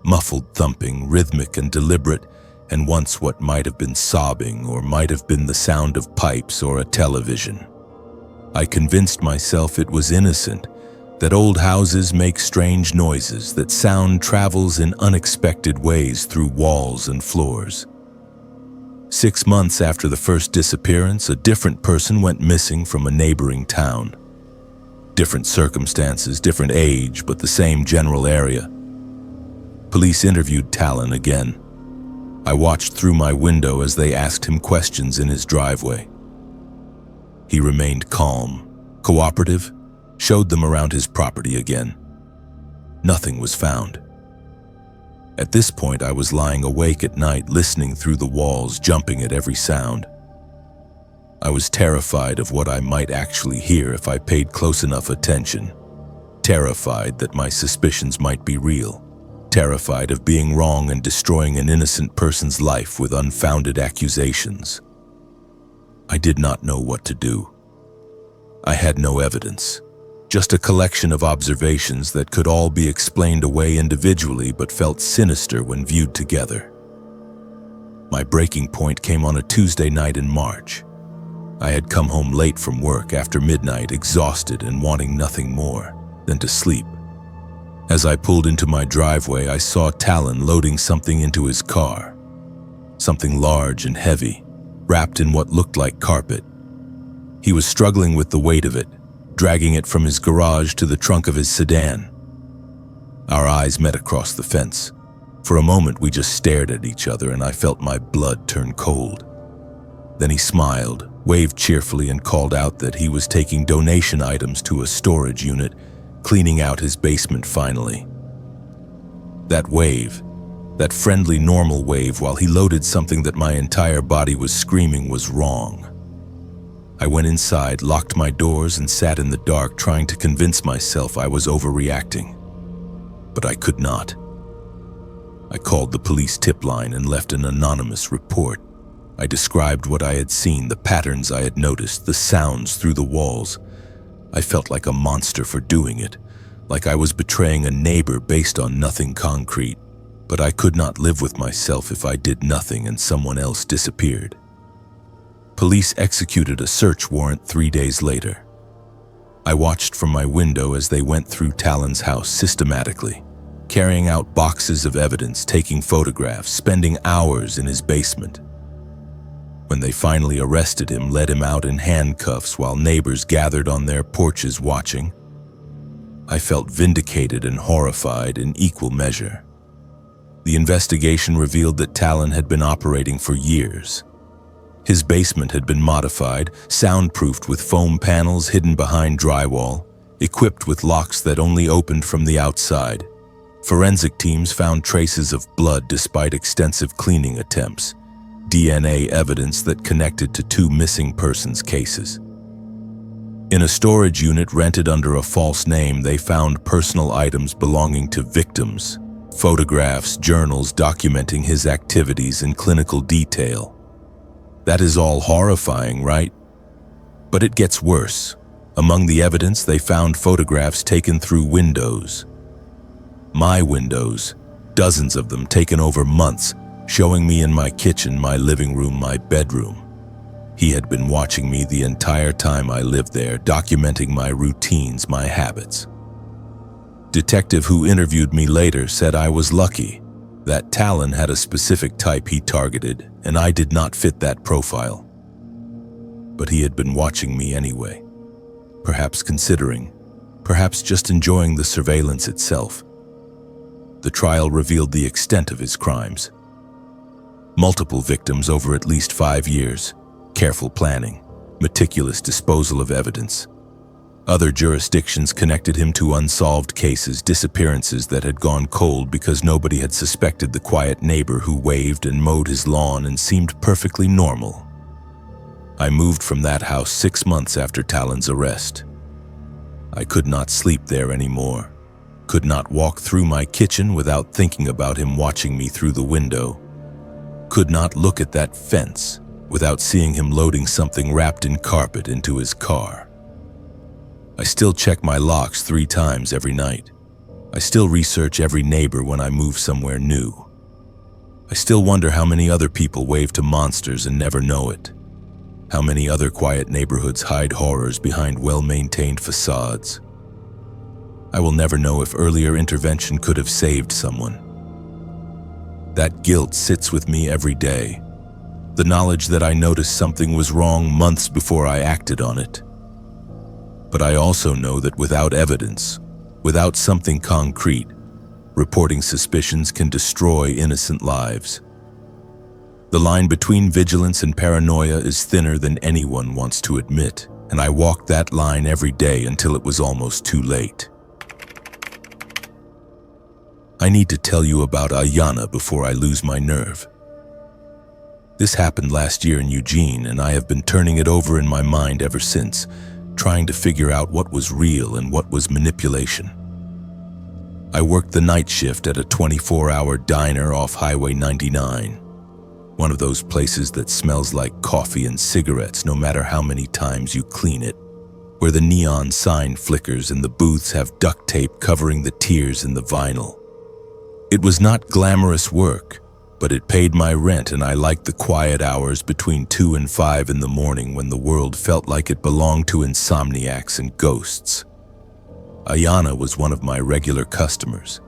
Muffled thumping, rhythmic and deliberate, and once what might have been sobbing or might have been the sound of pipes or a television. I convinced myself it was innocent, that old houses make strange noises, that sound travels in unexpected ways through walls and floors. 6 months after the first disappearance, a different person went missing from a neighboring town. Different circumstances, different age, but the same general area. Police interviewed Talon again. I watched through my window as they asked him questions in his driveway. He remained calm, cooperative, showed them around his property again. Nothing was found. At this point, I was lying awake at night, listening through the walls, jumping at every sound. I was terrified of what I might actually hear if I paid close enough attention. Terrified that my suspicions might be real. Terrified of being wrong and destroying an innocent person's life with unfounded accusations. I did not know what to do. I had no evidence. Just a collection of observations that could all be explained away individually but felt sinister when viewed together. My breaking point came on a Tuesday night in March. I had come home late from work after midnight, exhausted and wanting nothing more than to sleep. As I pulled into my driveway, I saw Talon loading something into his car. Something large and heavy, wrapped in what looked like carpet. He was struggling with the weight of it, dragging it from his garage to the trunk of his sedan. Our eyes met across the fence. For a moment, we just stared at each other, and I felt my blood turn cold. Then he smiled, waved cheerfully, and called out that he was taking donation items to a storage unit, cleaning out his basement finally. That wave, that friendly, normal wave, while he loaded something that my entire body was screaming was wrong. I went inside, locked my doors, and sat in the dark trying to convince myself I was overreacting. But I could not. I called the police tip line and left an anonymous report. I described what I had seen, the patterns I had noticed, the sounds through the walls. I felt like a monster for doing it, like I was betraying a neighbor based on nothing concrete. But I could not live with myself if I did nothing and someone else disappeared. Police executed a search warrant 3 days later. I watched from my window as they went through Talon's house systematically, carrying out boxes of evidence, taking photographs, spending hours in his basement. When they finally arrested him, led him out in handcuffs while neighbors gathered on their porches watching, I felt vindicated and horrified in equal measure. The investigation revealed that Talon had been operating for years. His basement had been modified, soundproofed with foam panels hidden behind drywall, equipped with locks that only opened from the outside. Forensic teams found traces of blood despite extensive cleaning attempts, DNA evidence that connected to 2 missing persons cases. In a storage unit rented under a false name, they found personal items belonging to victims, photographs, journals documenting his activities in clinical detail. That is all horrifying, right? But it gets worse. Among the evidence, they found photographs taken through windows. My windows, dozens of them taken over months, showing me in my kitchen, my living room, my bedroom. He had been watching me the entire time I lived there, documenting my routines, my habits. Detective who interviewed me later said I was lucky, that Talon had a specific type he targeted, and I did not fit that profile. But he had been watching me anyway, perhaps considering, perhaps just enjoying the surveillance itself. The trial revealed the extent of his crimes. Multiple victims over at least 5 years, careful planning, meticulous disposal of evidence. Other jurisdictions connected him to unsolved cases, disappearances that had gone cold because nobody had suspected the quiet neighbor who waved and mowed his lawn and seemed perfectly normal. I moved from that house 6 months after Talon's arrest. I could not sleep there anymore, could not walk through my kitchen without thinking about him watching me through the window, could not look at that fence without seeing him loading something wrapped in carpet into his car. I still check my locks 3 times every night. I still research every neighbor when I move somewhere new. I still wonder how many other people wave to monsters and never know it. How many other quiet neighborhoods hide horrors behind well-maintained facades. I will never know if earlier intervention could have saved someone. That guilt sits with me every day. The knowledge that I noticed something was wrong months before I acted on it. But I also know that without evidence, without something concrete, reporting suspicions can destroy innocent lives. The line between vigilance and paranoia is thinner than anyone wants to admit, and I walked that line every day until it was almost too late. I need to tell you about Ayana before I lose my nerve. This happened last year in Eugene, and I have been turning it over in my mind ever since, trying to figure out what was real and what was manipulation. I worked the night shift at a 24-hour diner off Highway 99, one of those places that smells like coffee and cigarettes no matter how many times you clean it, where the neon sign flickers and the booths have duct tape covering the tears in the vinyl. It was not glamorous work, but it paid my rent, and I liked the quiet hours between 2 and 5 in the morning when the world felt like it belonged to insomniacs and ghosts. Ayana was one of my regular customers.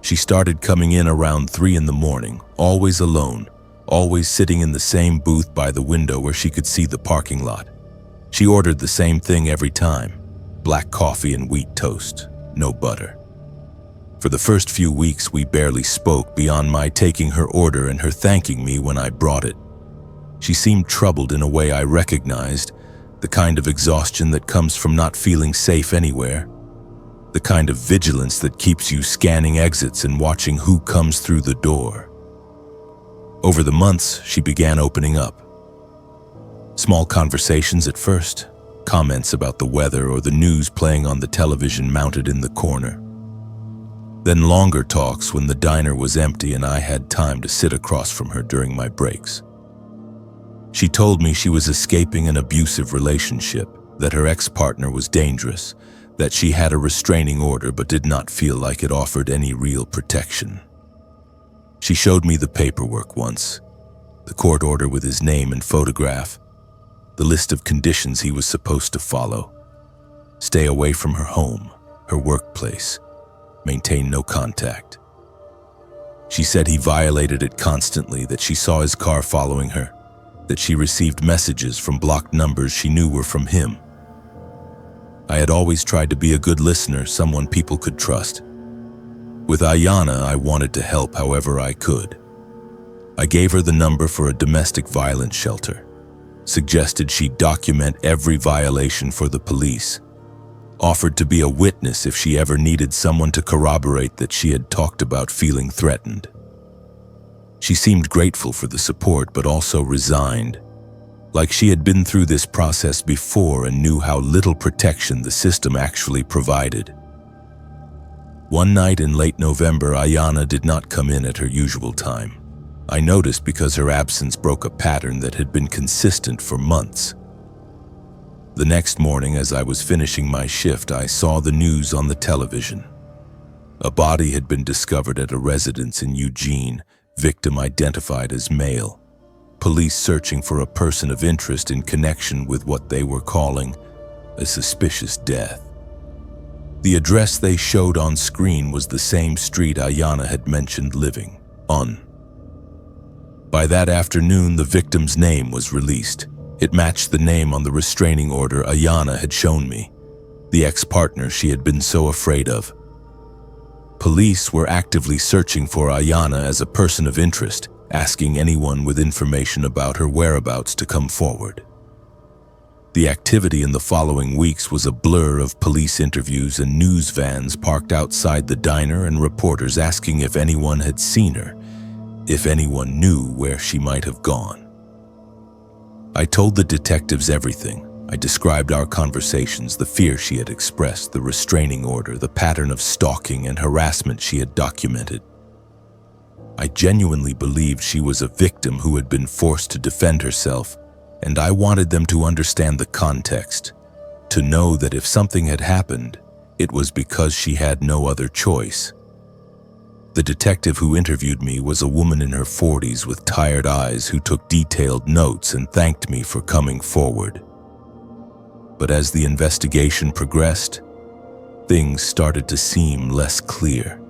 She started coming in around 3 in the morning, always alone, always sitting in the same booth by the window where she could see the parking lot. She ordered the same thing every time, black coffee and wheat toast, no butter. For the first few weeks, we barely spoke beyond my taking her order and her thanking me when I brought it. She seemed troubled in a way I recognized, the kind of exhaustion that comes from not feeling safe anywhere, the kind of vigilance that keeps you scanning exits and watching who comes through the door. Over the months, she began opening up. Small conversations at first, comments about the weather or the news playing on the television mounted in the corner. Then longer talks when the diner was empty and I had time to sit across from her during my breaks. She told me she was escaping an abusive relationship, that her ex-partner was dangerous, that she had a restraining order but did not feel like it offered any real protection. She showed me the paperwork once, the court order with his name and photograph, the list of conditions he was supposed to follow. Stay away from her home, her workplace, maintain no contact. She said he violated it constantly, that she saw his car following her, that she received messages from blocked numbers she knew were from him. I had always tried to be a good listener, someone people could trust. With Ayana, I wanted to help however I could. I gave her the number for a domestic violence shelter, suggested she document every violation for the police, offered to be a witness if she ever needed someone to corroborate that she had talked about feeling threatened. She seemed grateful for the support, but also resigned, like she had been through this process before and knew how little protection the system actually provided. One night in late November, Ayana did not come in at her usual time. I noticed because her absence broke a pattern that had been consistent for months. The next morning, as I was finishing my shift, I saw the news on the television. A body had been discovered at a residence in Eugene, victim identified as male. Police searching for a person of interest in connection with what they were calling a suspicious death. The address they showed on screen was the same street Ayanna had mentioned living on. By that afternoon, the victim's name was released. It matched the name on the restraining order Ayanna had shown me, the ex-partner she had been so afraid of. Police were actively searching for Ayanna as a person of interest, asking anyone with information about her whereabouts to come forward. The activity in the following weeks was a blur of police interviews and news vans parked outside the diner and reporters asking if anyone had seen her, if anyone knew where she might have gone. I told the detectives everything. I described our conversations, the fear she had expressed, the restraining order, the pattern of stalking and harassment she had documented. I genuinely believed she was a victim who had been forced to defend herself, and I wanted them to understand the context, to know that if something had happened, it was because she had no other choice. The detective who interviewed me was a woman in her 40s with tired eyes who took detailed notes and thanked me for coming forward. But as the investigation progressed, things started to seem less clear.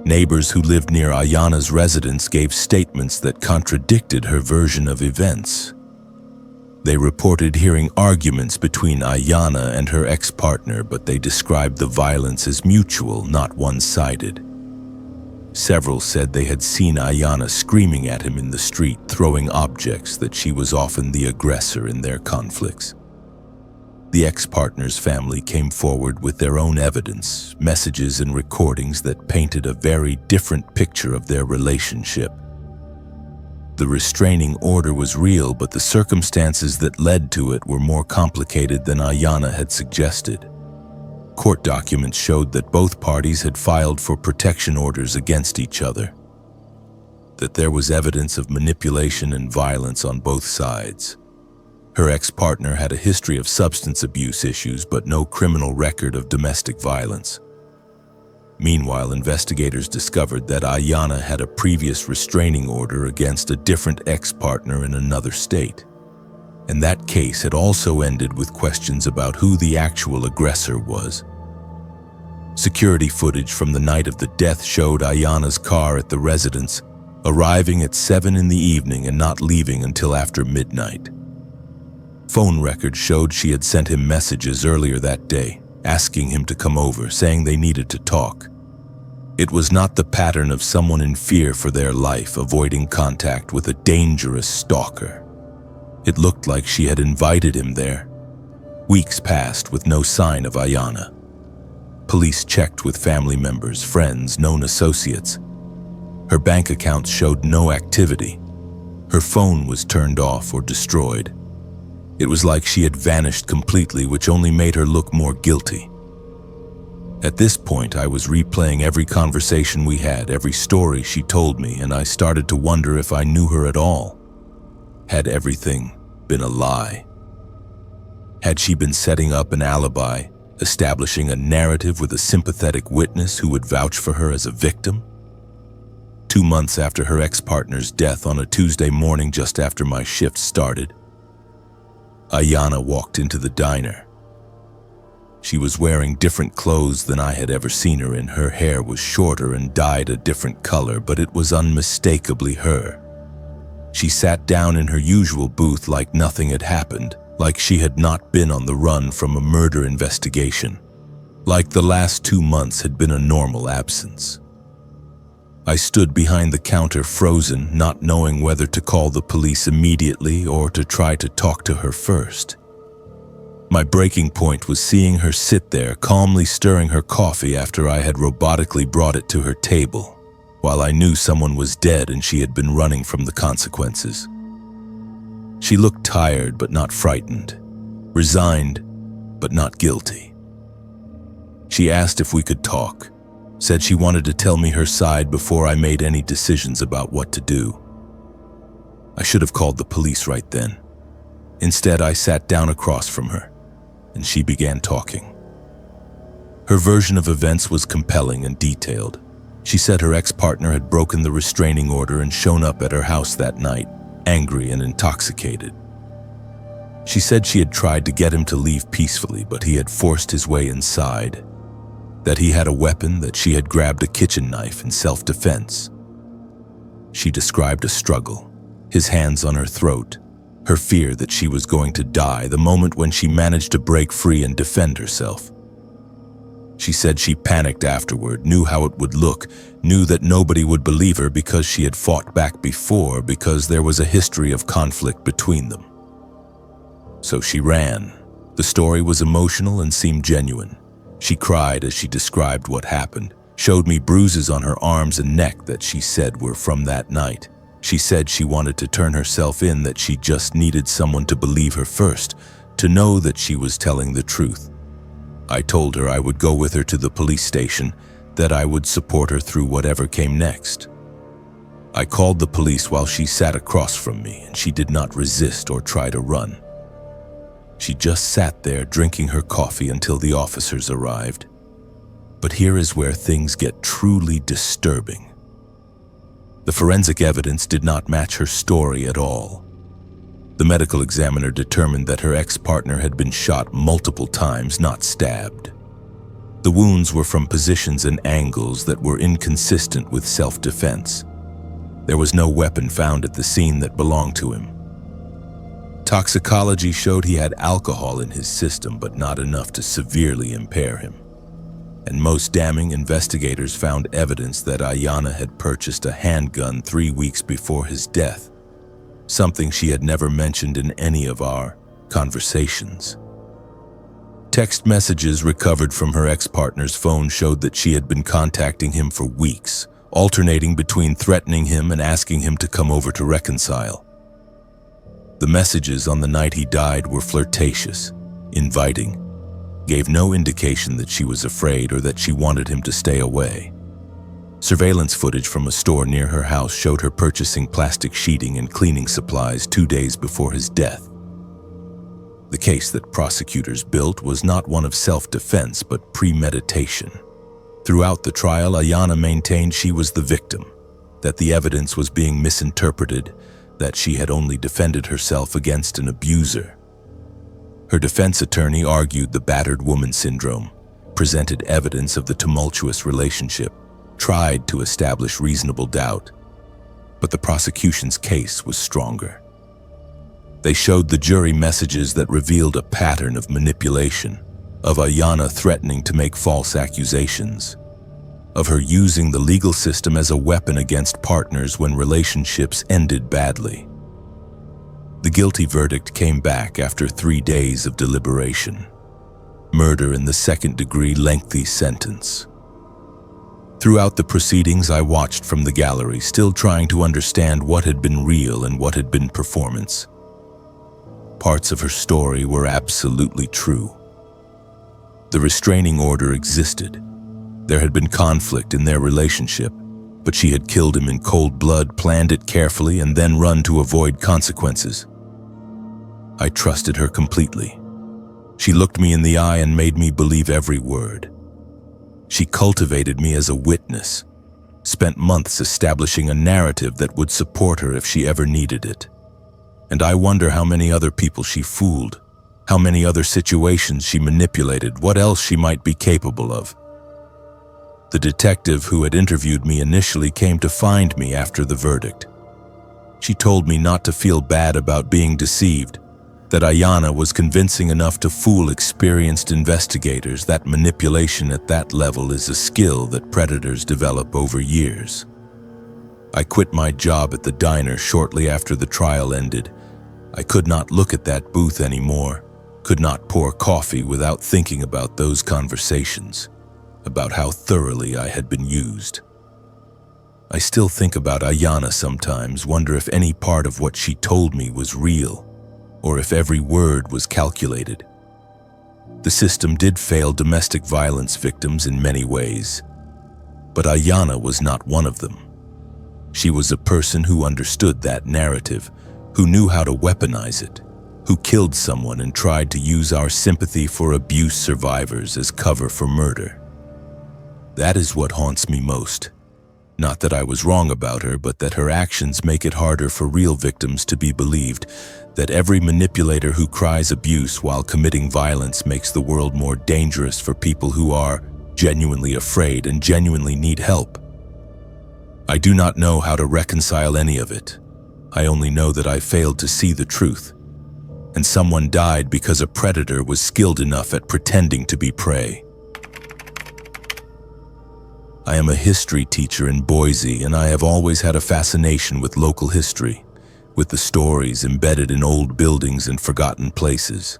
Neighbors who lived near Ayanna's residence gave statements that contradicted her version of events. They reported hearing arguments between Ayanna and her ex-partner, but they described the violence as mutual, not one-sided. Several said they had seen Ayanna screaming at him in the street, throwing objects, that she was often the aggressor in their conflicts. The ex-partner's family came forward with their own evidence, messages and recordings that painted a very different picture of their relationship. The restraining order was real, but the circumstances that led to it were more complicated than Ayanna had suggested. Court documents showed that both parties had filed for protection orders against each other, that there was evidence of manipulation and violence on both sides. Her ex-partner had a history of substance abuse issues, but no criminal record of domestic violence. Meanwhile, investigators discovered that Ayanna had a previous restraining order against a different ex-partner in another state. And that case had also ended with questions about who the actual aggressor was. Security footage from the night of the death showed Ayanna's car at the residence, arriving at 7 in the evening and not leaving until after midnight. Phone records showed she had sent him messages earlier that day, asking him to come over, saying they needed to talk. It was not the pattern of someone in fear for their life, avoiding contact with a dangerous stalker. It looked like she had invited him there. Weeks passed with no sign of Ayanna. Police checked with family members, friends, known associates. Her bank accounts showed no activity. Her phone was turned off or destroyed. It was like she had vanished completely, which only made her look more guilty. At this point, I was replaying every conversation we had, every story she told me, and I started to wonder if I knew her at all. Had everything been a lie? Had she been setting up an alibi, establishing a narrative with a sympathetic witness who would vouch for her as a victim? 2 months after her ex-partner's death, on a Tuesday morning just after my shift started, Ayanna walked into the diner. She was wearing different clothes than I had ever seen her in. Her hair was shorter and dyed a different color, but it was unmistakably her. She sat down in her usual booth like nothing had happened, like she had not been on the run from a murder investigation, like the last 2 months had been a normal absence. I stood behind the counter, frozen, not knowing whether to call the police immediately or to try to talk to her first. My breaking point was seeing her sit there, calmly stirring her coffee after I had robotically brought it to her table, while I knew someone was dead and she had been running from the consequences. She looked tired but not frightened, resigned but not guilty. She asked if we could talk, said she wanted to tell me her side before I made any decisions about what to do. I should have called the police right then. Instead, I sat down across from her, and she began talking. Her version of events was compelling and detailed. She said her ex-partner had broken the restraining order and shown up at her house that night, angry and intoxicated. She said she had tried to get him to leave peacefully, but he had forced his way inside. That he had a weapon, that she had grabbed a kitchen knife in self-defense. She described a struggle, his hands on her throat, her fear that she was going to die the moment when she managed to break free and defend herself. She said she panicked afterward, knew how it would look, knew that nobody would believe her because she had fought back before, because there was a history of conflict between them. So she ran. The story was emotional and seemed genuine. She cried as she described what happened, showed me bruises on her arms and neck that she said were from that night. She said she wanted to turn herself in, that she just needed someone to believe her first, to know that she was telling the truth. I told her I would go with her to the police station, that I would support her through whatever came next. I called the police while she sat across from me, and she did not resist or try to run. She just sat there drinking her coffee until the officers arrived. But here is where things get truly disturbing. The forensic evidence did not match her story at all. The medical examiner determined that her ex-partner had been shot multiple times, not stabbed. The wounds were from positions and angles that were inconsistent with self-defense. There was no weapon found at the scene that belonged to him. Toxicology showed he had alcohol in his system, but not enough to severely impair him. And most damning, investigators found evidence that Ayanna had purchased a handgun 3 weeks before his death, something she had never mentioned in any of our conversations. Text messages recovered from her ex-partner's phone showed that she had been contacting him for weeks, alternating between threatening him and asking him to come over to reconcile. The messages on the night he died were flirtatious, inviting, gave no indication that she was afraid or that she wanted him to stay away. Surveillance footage from a store near her house showed her purchasing plastic sheeting and cleaning supplies 2 days before his death. The case that prosecutors built was not one of self-defense, but premeditation. Throughout the trial, Ayanna maintained she was the victim, that the evidence was being misinterpreted, that she had only defended herself against an abuser. Her defense attorney argued the battered woman syndrome, presented evidence of the tumultuous relationship, tried to establish reasonable doubt, but the prosecution's case was stronger. They showed the jury messages that revealed a pattern of manipulation, of Ayanna threatening to make false accusations, of her using the legal system as a weapon against partners when relationships ended badly. The guilty verdict came back after 3 days of deliberation. Murder in the second-degree, lengthy sentence. Throughout the proceedings, I watched from the gallery, still trying to understand what had been real and what had been performance. Parts of her story were absolutely true. The restraining order existed. There had been conflict in their relationship, but she had killed him in cold blood, planned it carefully, and then run to avoid consequences. I trusted her completely. She looked me in the eye and made me believe every word. She cultivated me as a witness, spent months establishing a narrative that would support her if she ever needed it. And I wonder how many other people she fooled, how many other situations she manipulated, what else she might be capable of. The detective who had interviewed me initially came to find me after the verdict. She told me not to feel bad about being deceived, that Ayanna was convincing enough to fool experienced investigators, that manipulation at that level is a skill that predators develop over years. I quit my job at the diner shortly after the trial ended. I could not look at that booth anymore, could not pour coffee without thinking about those conversations, about how thoroughly I had been used. I still think about Ayanna sometimes, wonder if any part of what she told me was real, or if every word was calculated. The system did fail domestic violence victims in many ways. But Ayanna was not one of them. She was a person who understood that narrative, who knew how to weaponize it, who killed someone and tried to use our sympathy for abuse survivors as cover for murder. That is what haunts me most. Not that I was wrong about her, but that her actions make it harder for real victims to be believed, that every manipulator who cries abuse while committing violence makes the world more dangerous for people who are genuinely afraid and genuinely need help. I do not know how to reconcile any of it. I only know that I failed to see the truth, and someone died because a predator was skilled enough at pretending to be prey. I am a history teacher in Boise, and I have always had a fascination with local history, with the stories embedded in old buildings and forgotten places.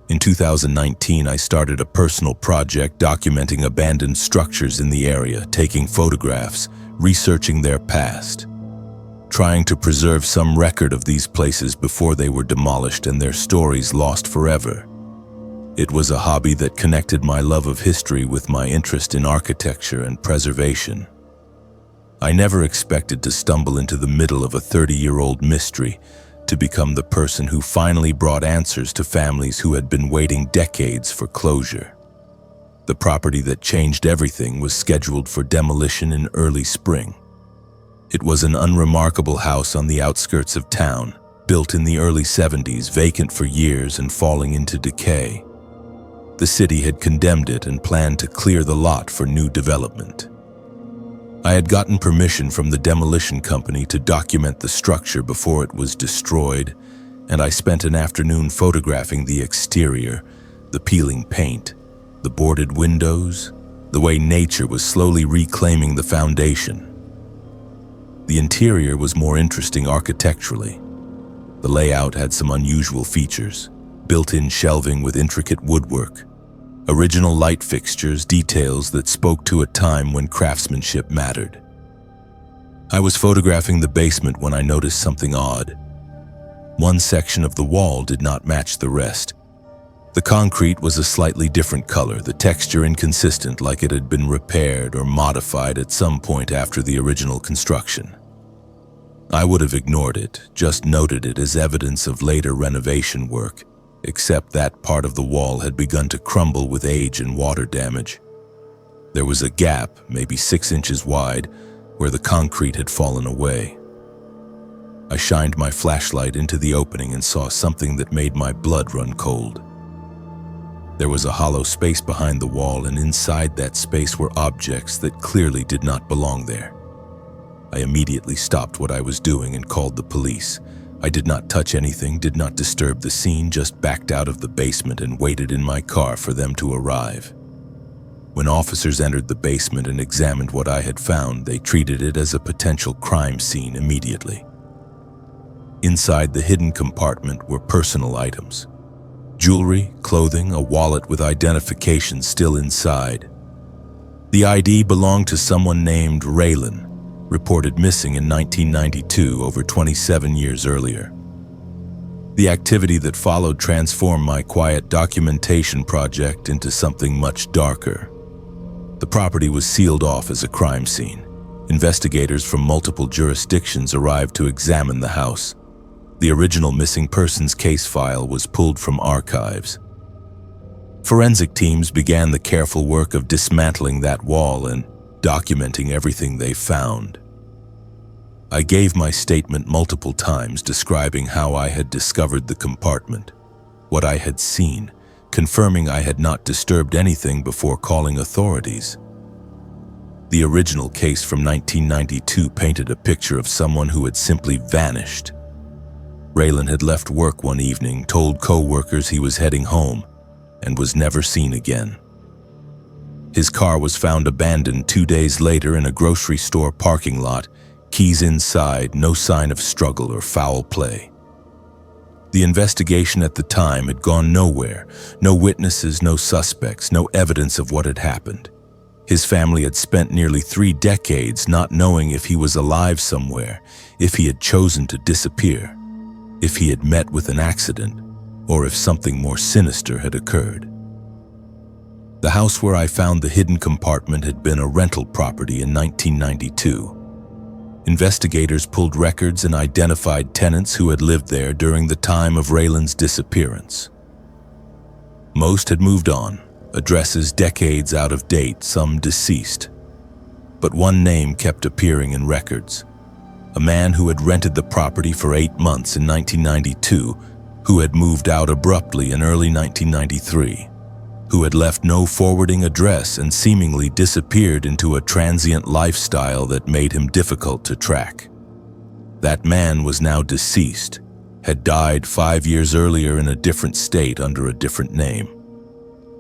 In 2019, I started a personal project documenting abandoned structures in the area, taking photographs, researching their past, trying to preserve some record of these places before they were demolished and their stories lost forever. It was a hobby that connected my love of history with my interest in architecture and preservation. I never expected to stumble into the middle of a 30-year-old mystery, to become the person who finally brought answers to families who had been waiting decades for closure. The property that changed everything was scheduled for demolition in early spring. It was an unremarkable house on the outskirts of town, built in the early 70s, vacant for years and falling into decay. The city had condemned it and planned to clear the lot for new development. I had gotten permission from the demolition company to document the structure before it was destroyed, and I spent an afternoon photographing the exterior, the peeling paint, the boarded windows, the way nature was slowly reclaiming the foundation. The interior was more interesting architecturally. The layout had some unusual features: built-in shelving with intricate woodwork, original light fixtures, details that spoke to a time when craftsmanship mattered. I was photographing the basement when I noticed something odd. One section of the wall did not match the rest. The concrete was a slightly different color, the texture inconsistent, like it had been repaired or modified at some point after the original construction. I would have ignored it, just noted it as evidence of later renovation work, except that part of the wall had begun to crumble with age and water damage. There was a gap, maybe 6 inches wide, where the concrete had fallen away. I shined my flashlight into the opening and saw something that made my blood run cold. There was a hollow space behind the wall, and inside that space were objects that clearly did not belong there. I immediately stopped what I was doing and called the police. I did not touch anything, did not disturb the scene, just backed out of the basement and waited in my car for them to arrive. When officers entered the basement and examined what I had found, they treated it as a potential crime scene immediately. Inside the hidden compartment were personal items: jewelry, clothing, a wallet with identification still inside. The ID belonged to someone named Raylan, reported missing in 1992, over 27 years earlier. The activity that followed transformed my quiet documentation project into something much darker. The property was sealed off as a crime scene. Investigators from multiple jurisdictions arrived to examine the house. The original missing persons case file was pulled from archives. Forensic teams began the careful work of dismantling that wall and documenting everything they found. I gave my statement multiple times, describing how I had discovered the compartment, what I had seen, confirming I had not disturbed anything before calling authorities. The original case from 1992 painted a picture of someone who had simply vanished. Raylan had left work one evening, told co-workers he was heading home, and was never seen again. His car was found abandoned 2 days later in a grocery store parking lot, keys inside, no sign of struggle or foul play. The investigation at the time had gone nowhere. No witnesses, no suspects, no evidence of what had happened. His family had spent nearly 3 decades not knowing if he was alive somewhere, if he had chosen to disappear, if he had met with an accident, or if something more sinister had occurred. The house where I found the hidden compartment had been a rental property in 1992. Investigators pulled records and identified tenants who had lived there during the time of Raylan's disappearance. Most had moved on, addresses decades out of date, some deceased. But one name kept appearing in records. A man who had rented the property for 8 months in 1992, who had moved out abruptly in early 1993, who had left no forwarding address and seemingly disappeared into a transient lifestyle that made him difficult to track. That man was now deceased, had died 5 years earlier in a different state under a different name.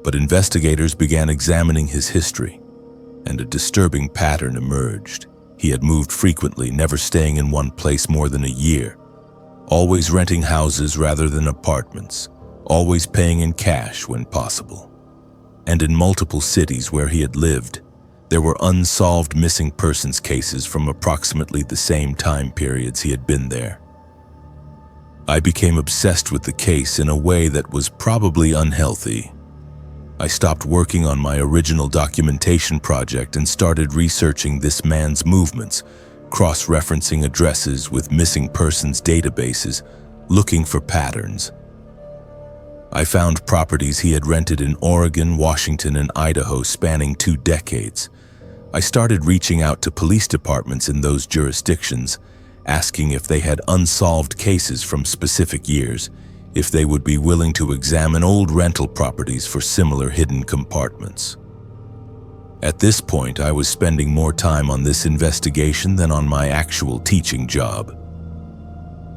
But investigators began examining his history, and a disturbing pattern emerged. He had moved frequently, never staying in one place more than a year, always renting houses rather than apartments, always paying in cash when possible. And in multiple cities where he had lived, there were unsolved missing persons cases from approximately the same time periods he had been there. I became obsessed with the case in a way that was probably unhealthy. I stopped working on my original documentation project and started researching this man's movements, cross-referencing addresses with missing persons databases, looking for patterns. I found properties he had rented in Oregon, Washington, and Idaho spanning 2 decades. I started reaching out to police departments in those jurisdictions, asking if they had unsolved cases from specific years, if they would be willing to examine old rental properties for similar hidden compartments. At this point, I was spending more time on this investigation than on my actual teaching job.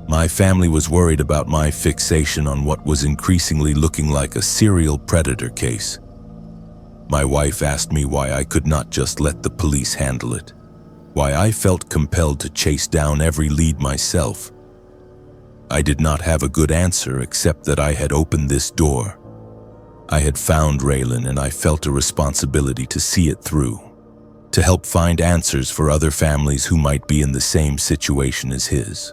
My family was worried about my fixation on what was increasingly looking like a serial predator case. My wife asked me why I could not just let the police handle it, why I felt compelled to chase down every lead myself. I did not have a good answer except that I had opened this door. I had found Raylan and I felt a responsibility to see it through, to help find answers for other families who might be in the same situation as his.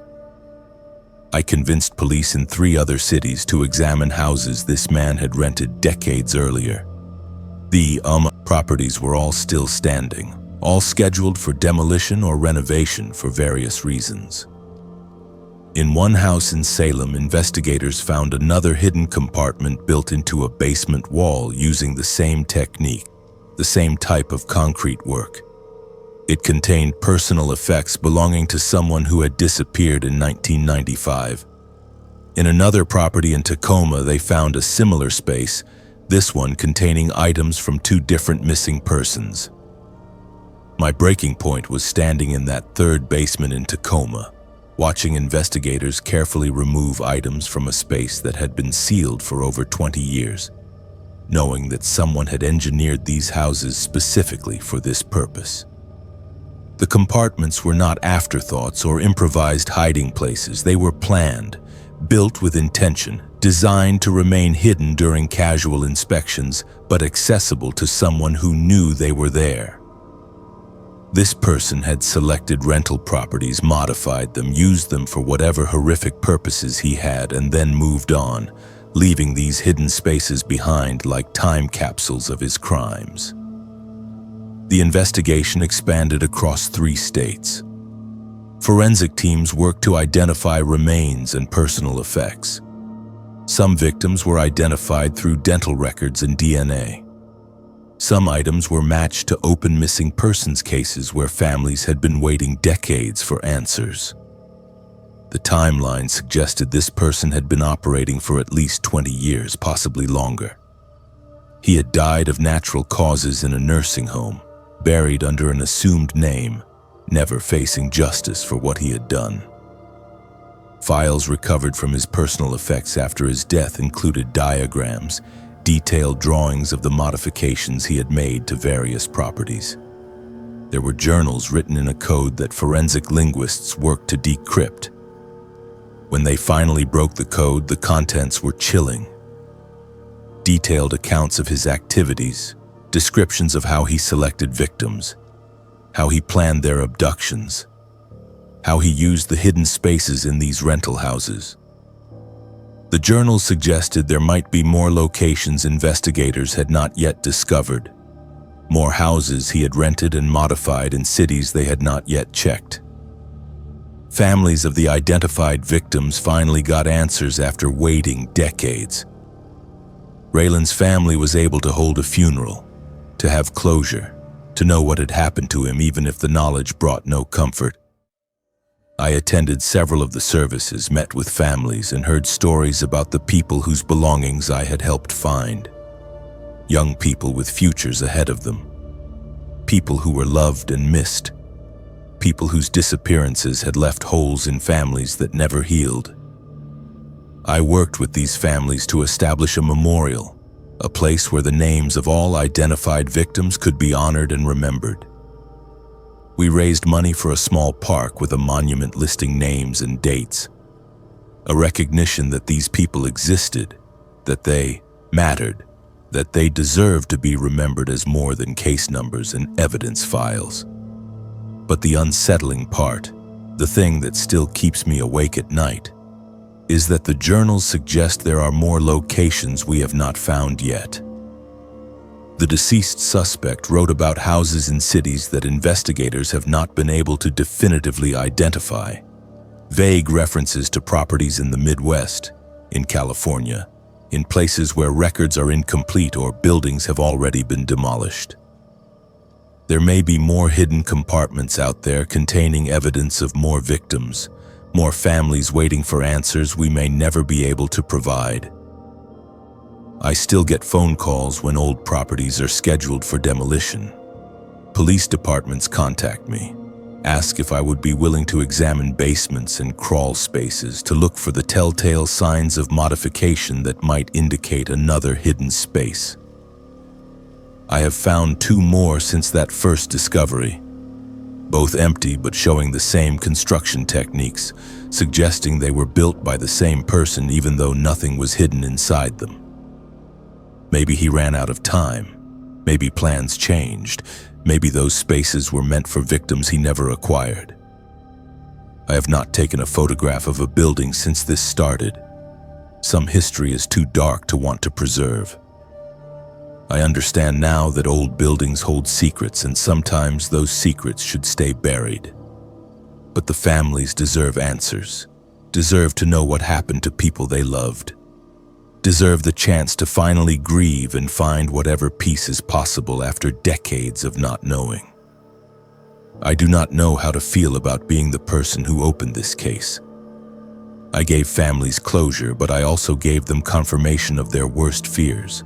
I convinced police in 3 other cities to examine houses this man had rented decades earlier. The properties were all still standing, all scheduled for demolition or renovation for various reasons. In one house in Salem, investigators found another hidden compartment built into a basement wall using the same technique, the same type of concrete work. It contained personal effects belonging to someone who had disappeared in 1995. In another property in Tacoma, they found a similar space, this one containing items from 2 different missing persons. My breaking point was standing in that 3rd basement in Tacoma, watching investigators carefully remove items from a space that had been sealed for over 20 years, knowing that someone had engineered these houses specifically for this purpose. The compartments were not afterthoughts or improvised hiding places. They were planned, built with intention, designed to remain hidden during casual inspections, but accessible to someone who knew they were there. This person had selected rental properties, modified them, used them for whatever horrific purposes he had, and then moved on, leaving these hidden spaces behind like time capsules of his crimes. The investigation expanded across 3 states. Forensic teams worked to identify remains and personal effects. Some victims were identified through dental records and DNA. Some items were matched to open missing persons cases where families had been waiting decades for answers. The timeline suggested this person had been operating for at least 20 years, possibly longer. He had died of natural causes in a nursing home, buried under an assumed name, never facing justice for what he had done. Files recovered from his personal effects after his death included diagrams, detailed drawings of the modifications he had made to various properties. There were journals written in a code that forensic linguists worked to decrypt. When they finally broke the code, the contents were chilling. Detailed accounts of his activities, descriptions of how he selected victims, how he planned their abductions, how he used the hidden spaces in these rental houses. The journal suggested there might be more locations investigators had not yet discovered, more houses he had rented and modified in cities they had not yet checked. Families of the identified victims finally got answers after waiting decades. Raylan's family was able to hold a funeral, to have closure, to know what had happened to him even if the knowledge brought no comfort. I attended several of the services, met with families, and heard stories about the people whose belongings I had helped find. Young people with futures ahead of them. People who were loved and missed. People whose disappearances had left holes in families that never healed. I worked with these families to establish a memorial, a place where the names of all identified victims could be honored and remembered. We raised money for a small park with a monument listing names and dates, a recognition that these people existed, that they mattered, that they deserved to be remembered as more than case numbers and evidence files. But the unsettling part, the thing that still keeps me awake at night, is that the journals suggest there are more locations we have not found yet. The deceased suspect wrote about houses in cities that investigators have not been able to definitively identify. Vague references to properties in the Midwest, in California, in places where records are incomplete or buildings have already been demolished. There may be more hidden compartments out there containing evidence of more victims, more families waiting for answers we may never be able to provide. I still get phone calls when old properties are scheduled for demolition. Police departments contact me, ask if I would be willing to examine basements and crawl spaces to look for the telltale signs of modification that might indicate another hidden space. I have found 2 more since that first discovery, both empty but showing the same construction techniques, suggesting they were built by the same person even though nothing was hidden inside them. Maybe he ran out of time. Maybe plans changed. Maybe those spaces were meant for victims he never acquired. I have not taken a photograph of a building since this started. Some history is too dark to want to preserve. I understand now that old buildings hold secrets, and sometimes those secrets should stay buried. But the families deserve answers, deserve to know what happened to people they loved, deserve the chance to finally grieve and find whatever peace is possible after decades of not knowing. I do not know how to feel about being the person who opened this case. I gave families closure, but I also gave them confirmation of their worst fears.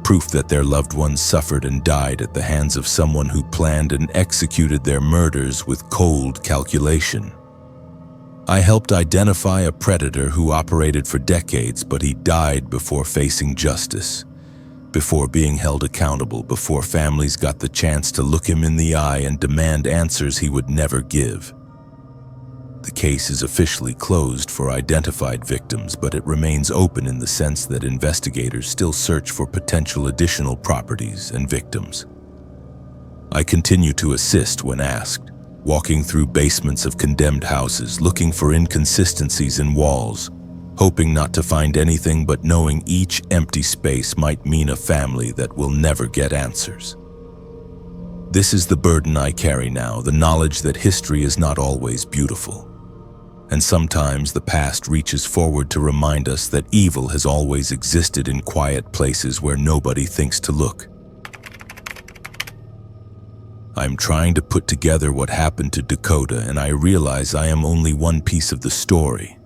Proof that their loved ones suffered and died at the hands of someone who planned and executed their murders with cold calculation. I helped identify a predator who operated for decades, but he died before facing justice, before being held accountable, before families got the chance to look him in the eye and demand answers he would never give. The case is officially closed for identified victims, but it remains open in the sense that investigators still search for potential additional properties and victims. I continue to assist when asked, walking through basements of condemned houses, looking for inconsistencies in walls, hoping not to find anything but knowing each empty space might mean a family that will never get answers. This is the burden I carry now, the knowledge that history is not always beautiful. And sometimes the past reaches forward to remind us that evil has always existed in quiet places where nobody thinks to look. I'm trying to put together what happened to Dakota, and I realize I am only one piece of the story.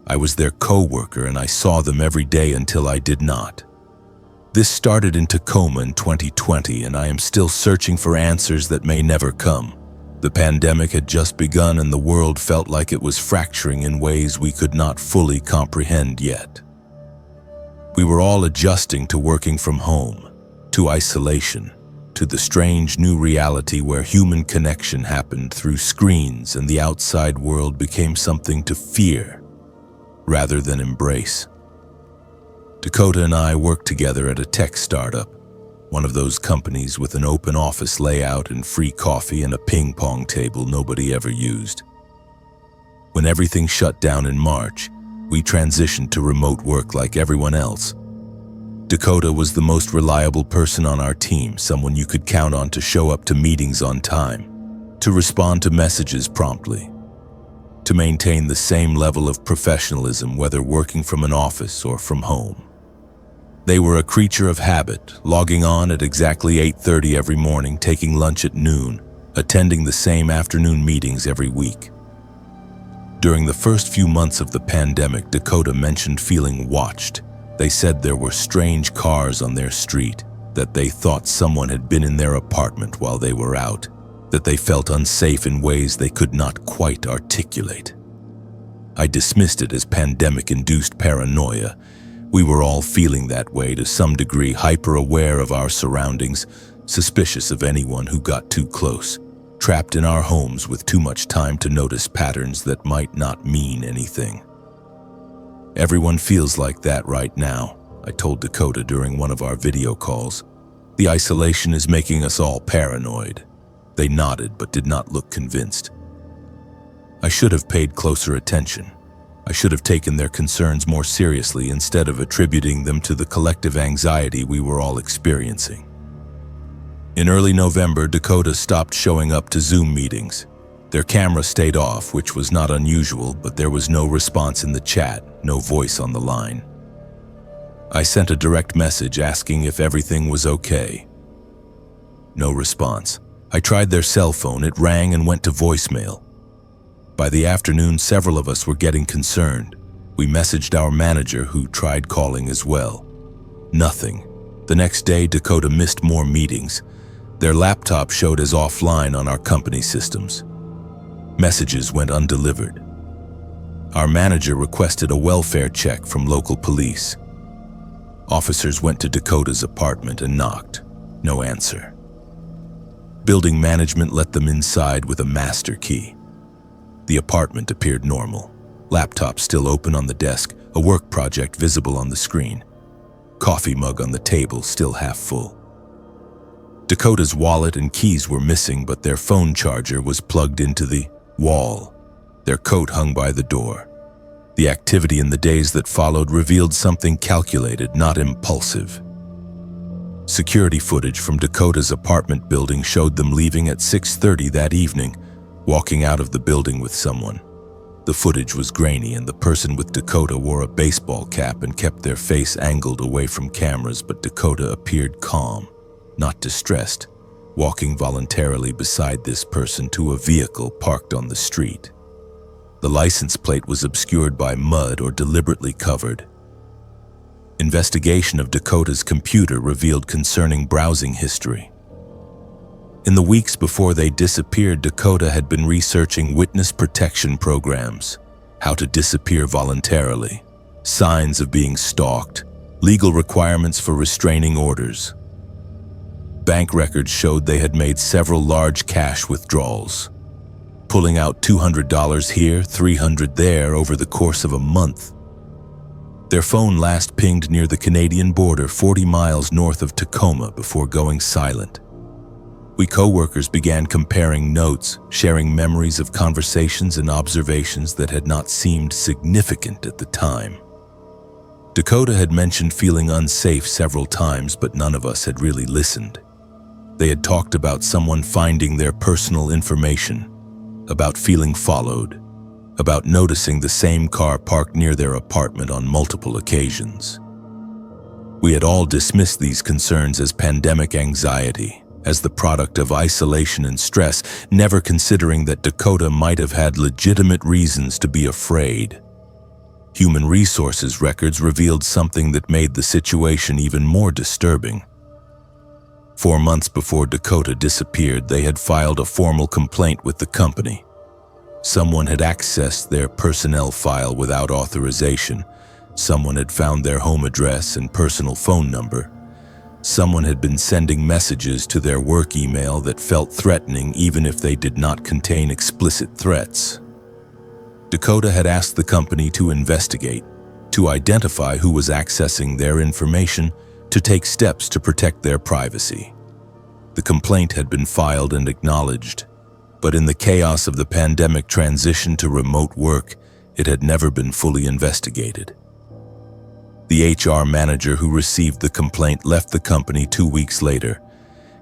I was their co-worker and I saw them every day until I did not. This started in Tacoma in 2020, and I am still searching for answers that may never come. The pandemic had just begun and the world felt like it was fracturing in ways we could not fully comprehend yet. We were all adjusting to working from home, to isolation, to the strange new reality where human connection happened through screens and the outside world became something to fear rather than embrace. Dakota and I worked together at a tech startup, one of those companies with an open office layout and free coffee and a ping pong table nobody ever used. When everything shut down in March, We transitioned to remote work like everyone else. Dakota was the most reliable person on our team, someone you could count on to show up to meetings on time, to respond to messages promptly, to maintain the same level of professionalism whether working from an office or from home. They were a creature of habit, logging on at exactly 8:30 every morning, taking lunch at noon, attending the same afternoon meetings every week. During the first few months of the pandemic, Dakota mentioned feeling watched. They said there were strange cars on their street, that they thought someone had been in their apartment while they were out, that they felt unsafe in ways they could not quite articulate. I dismissed it as pandemic-induced paranoia. We were all feeling that way to some degree, hyper-aware of our surroundings, suspicious of anyone who got too close, trapped in our homes with too much time to notice patterns that might not mean anything. Everyone feels like that right now, I told Dakota during one of our video calls. The isolation is making us all paranoid. They nodded but did not look convinced. I should have paid closer attention. I should have taken their concerns more seriously instead of attributing them to the collective anxiety we were all experiencing. In early November, Dakota stopped showing up to Zoom meetings. Their camera stayed off, which was not unusual, but there was no response in the chat, no voice on the line. I sent a direct message asking if everything was okay. No response. I tried their cell phone, it rang and went to voicemail. By the afternoon, several of us were getting concerned. We messaged our manager, who tried calling as well. Nothing. The next day, Dakota missed more meetings. Their laptop showed as offline on our company systems. Messages went undelivered. Our manager requested a welfare check from local police. Officers went to Dakota's apartment and knocked. No answer. Building management let them inside with a master key. The apartment appeared normal. Laptop still open on the desk, a work project visible on the screen. Coffee mug on the table, still half full. Dakota's wallet and keys were missing, but their phone charger was plugged into the wall. Their coat hung by the door. The activity in the days that followed revealed something calculated, not impulsive. Security footage from Dakota's apartment building showed them leaving at 6:30 that evening, walking out of the building with someone. The footage was grainy, and the person with Dakota wore a baseball cap and kept their face angled away from cameras, but Dakota appeared calm, not distressed, walking voluntarily beside this person to a vehicle parked on the street. The license plate was obscured by mud or deliberately covered. Investigation of Dakota's computer revealed concerning browsing history. In the weeks before they disappeared, Dakota had been researching witness protection programs, how to disappear voluntarily, signs of being stalked, legal requirements for restraining orders. Bank records showed they had made several large cash withdrawals, pulling out $200 here, $300 there over the course of a month. Their phone last pinged near the Canadian border, 40 miles north of Tacoma, before going silent. We co-workers began comparing notes, sharing memories of conversations and observations that had not seemed significant at the time. Dakota had mentioned feeling unsafe several times, but none of us had really listened. They had talked about someone finding their personal information, about feeling followed, about noticing the same car parked near their apartment on multiple occasions. We had all dismissed these concerns as pandemic anxiety, as the product of isolation and stress, never considering that Dakota might have had legitimate reasons to be afraid. Human resources records revealed something that made the situation even more disturbing. 4 months before Dakota disappeared, they had filed a formal complaint with the company. Someone had accessed their personnel file without authorization. Someone had found their home address and personal phone number. Someone had been sending messages to their work email that felt threatening even if they did not contain explicit threats. Dakota had asked the company to investigate, to identify who was accessing their information, to take steps to protect their privacy. The complaint had been filed and acknowledged, but in the chaos of the pandemic transition to remote work, it had never been fully investigated. The HR manager who received the complaint left the company 2 weeks later,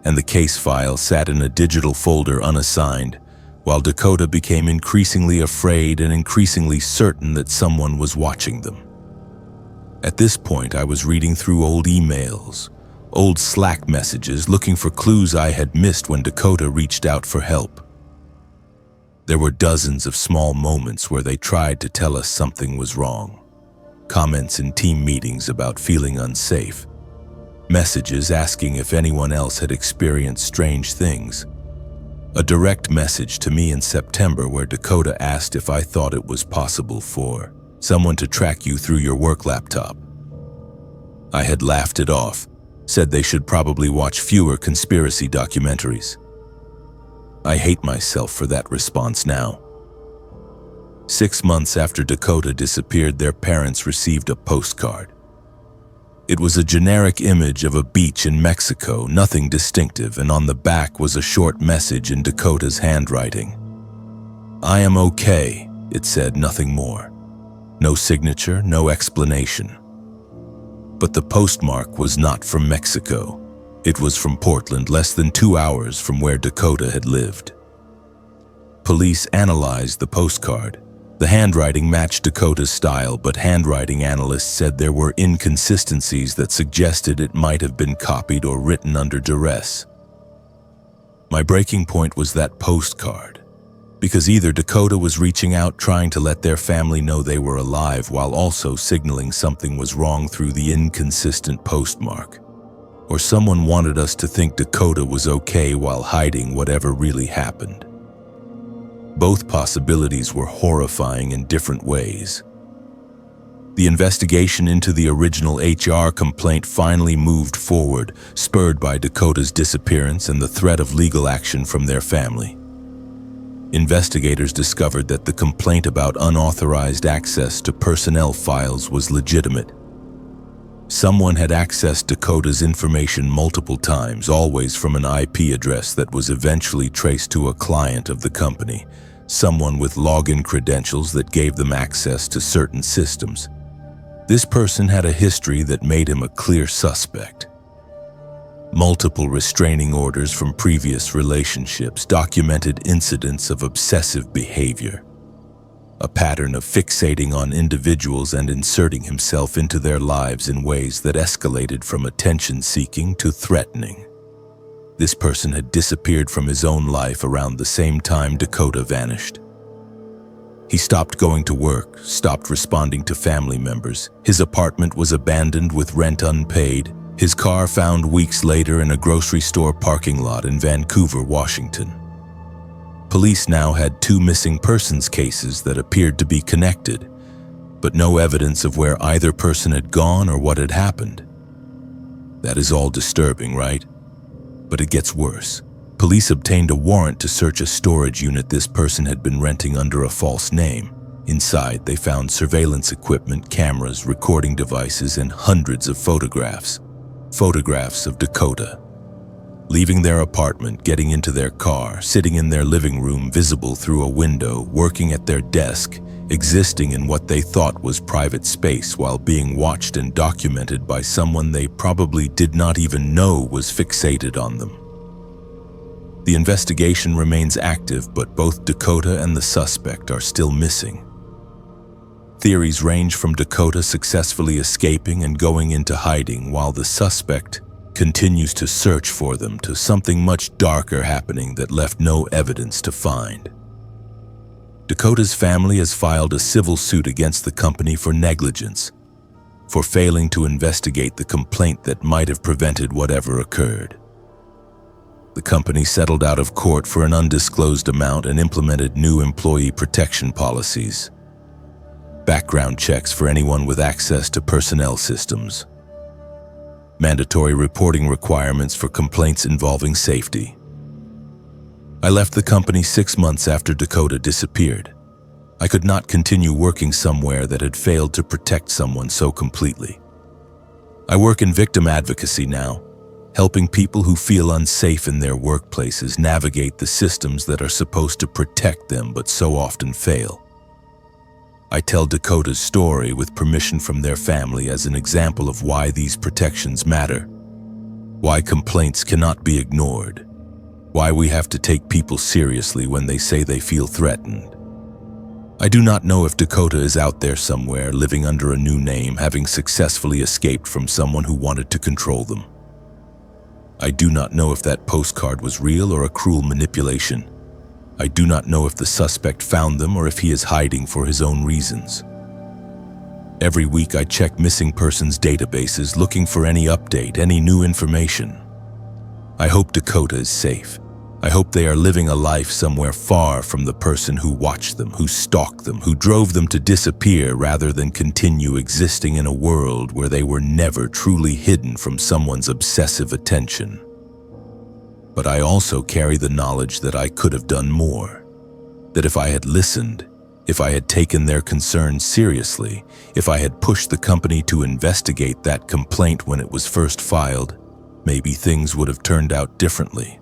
and the case file sat in a digital folder unassigned, while Dakota became increasingly afraid and increasingly certain that someone was watching them. At this point, I was reading through old emails, old Slack messages, looking for clues I had missed when Dakota reached out for help. There were dozens of small moments where they tried to tell us something was wrong. Comments in team meetings about feeling unsafe. Messages asking if anyone else had experienced strange things. A direct message to me in September where Dakota asked if I thought it was possible for someone to track you through your work laptop. I had laughed it off, said they should probably watch fewer conspiracy documentaries. I hate myself for that response now. 6 months after Dakota disappeared, their parents received a postcard. It was a generic image of a beach in Mexico, nothing distinctive, and on the back was a short message in Dakota's handwriting. "I am okay," it said, nothing more. No signature, no explanation. But the postmark was not from Mexico. It was from Portland, less than 2 hours from where Dakota had lived. Police analyzed the postcard. The handwriting matched Dakota's style, but handwriting analysts said there were inconsistencies that suggested it might have been copied or written under duress. My breaking point was that postcard, because either Dakota was reaching out trying to let their family know they were alive while also signaling something was wrong through the inconsistent postmark, or someone wanted us to think Dakota was okay while hiding whatever really happened. Both possibilities were horrifying in different ways. The investigation into the original HR complaint finally moved forward, spurred by Dakota's disappearance and the threat of legal action from their family. Investigators discovered that the complaint about unauthorized access to personnel files was legitimate. Someone had accessed Dakota's information multiple times, always from an IP address that was eventually traced to a client of the company, someone with login credentials that gave them access to certain systems. This person had a history that made him a clear suspect. Multiple restraining orders from previous relationships documented incidents of obsessive behavior, a pattern of fixating on individuals and inserting himself into their lives in ways that escalated from attention-seeking to threatening. This person had disappeared from his own life around the same time Dakota vanished. He stopped going to work, stopped responding to family members. His apartment was abandoned with rent unpaid. His car found weeks later in a grocery store parking lot in Vancouver, Washington. Police now had 2 missing persons cases that appeared to be connected, but no evidence of where either person had gone or what had happened. That is all disturbing, right? But it gets worse. Police obtained a warrant to search a storage unit this person had been renting under a false name. Inside, they found surveillance equipment, cameras, recording devices, and hundreds of photographs. Photographs of Dakota. Leaving their apartment, getting into their car, sitting in their living room visible through a window, working at their desk, existing in what they thought was private space while being watched and documented by someone they probably did not even know was fixated on them. The investigation remains active, but both Dakota and the suspect are still missing. Theories range from Dakota successfully escaping and going into hiding while the suspect continues to search for them to something much darker happening that left no evidence to find. Dakota's family has filed a civil suit against the company for negligence, for failing to investigate the complaint that might have prevented whatever occurred. The company settled out of court for an undisclosed amount and implemented new employee protection policies, background checks for anyone with access to personnel systems, mandatory reporting requirements for complaints involving safety. I left the company 6 months after Dakota disappeared. I could not continue working somewhere that had failed to protect someone so completely. I work in victim advocacy now, helping people who feel unsafe in their workplaces navigate the systems that are supposed to protect them but so often fail. I tell Dakota's story with permission from their family as an example of why these protections matter, why complaints cannot be ignored, why we have to take people seriously when they say they feel threatened. I do not know if Dakota is out there somewhere, living under a new name, having successfully escaped from someone who wanted to control them. I do not know if that postcard was real or a cruel manipulation. I do not know if the suspect found them or if he is hiding for his own reasons. Every week I check missing persons databases looking for any update, any new information. I hope Dakota is safe. I hope they are living a life somewhere far from the person who watched them, who stalked them, who drove them to disappear rather than continue existing in a world where they were never truly hidden from someone's obsessive attention. But I also carry the knowledge that I could have done more, that if I had listened, if I had taken their concerns seriously, if I had pushed the company to investigate that complaint when it was first filed, maybe things would have turned out differently.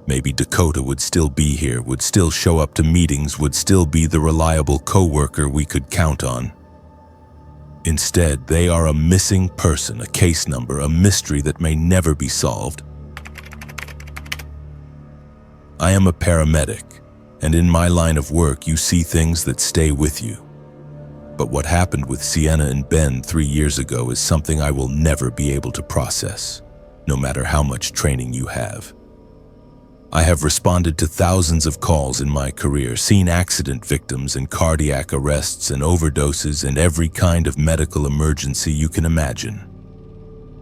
Maybe Dakota would still be here, would still show up to meetings, would still be the reliable coworker we could count on. Instead, they are a missing person, a case number, a mystery that may never be solved. I am a paramedic, and in my line of work, you see things that stay with you. But what happened with Sienna and Ben 3 years ago is something I will never be able to process, no matter how much training you have. I have responded to thousands of calls in my career, seen accident victims and cardiac arrests and overdoses and every kind of medical emergency you can imagine.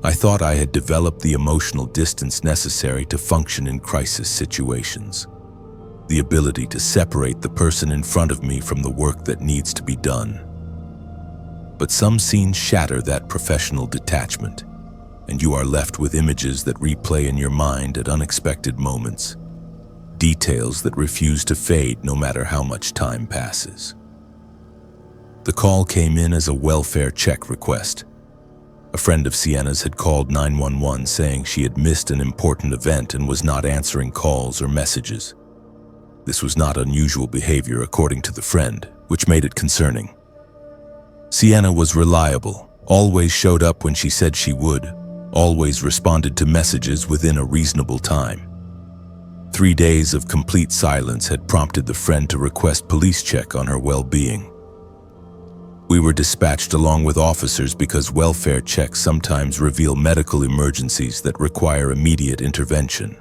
I thought I had developed the emotional distance necessary to function in crisis situations, the ability to separate the person in front of me from the work that needs to be done. But some scenes shatter that professional detachment, and you are left with images that replay in your mind at unexpected moments, details that refuse to fade no matter how much time passes. The call came in as a welfare check request. A friend of Sienna's had called 911 saying she had missed an important event and was not answering calls or messages. This was not unusual behavior according to the friend, which made it concerning. Sienna was reliable, always showed up when she said she would, always responded to messages within a reasonable time. 3 days of complete silence had prompted the friend to request police check on her well-being. We were dispatched along with officers because welfare checks sometimes reveal medical emergencies that require immediate intervention.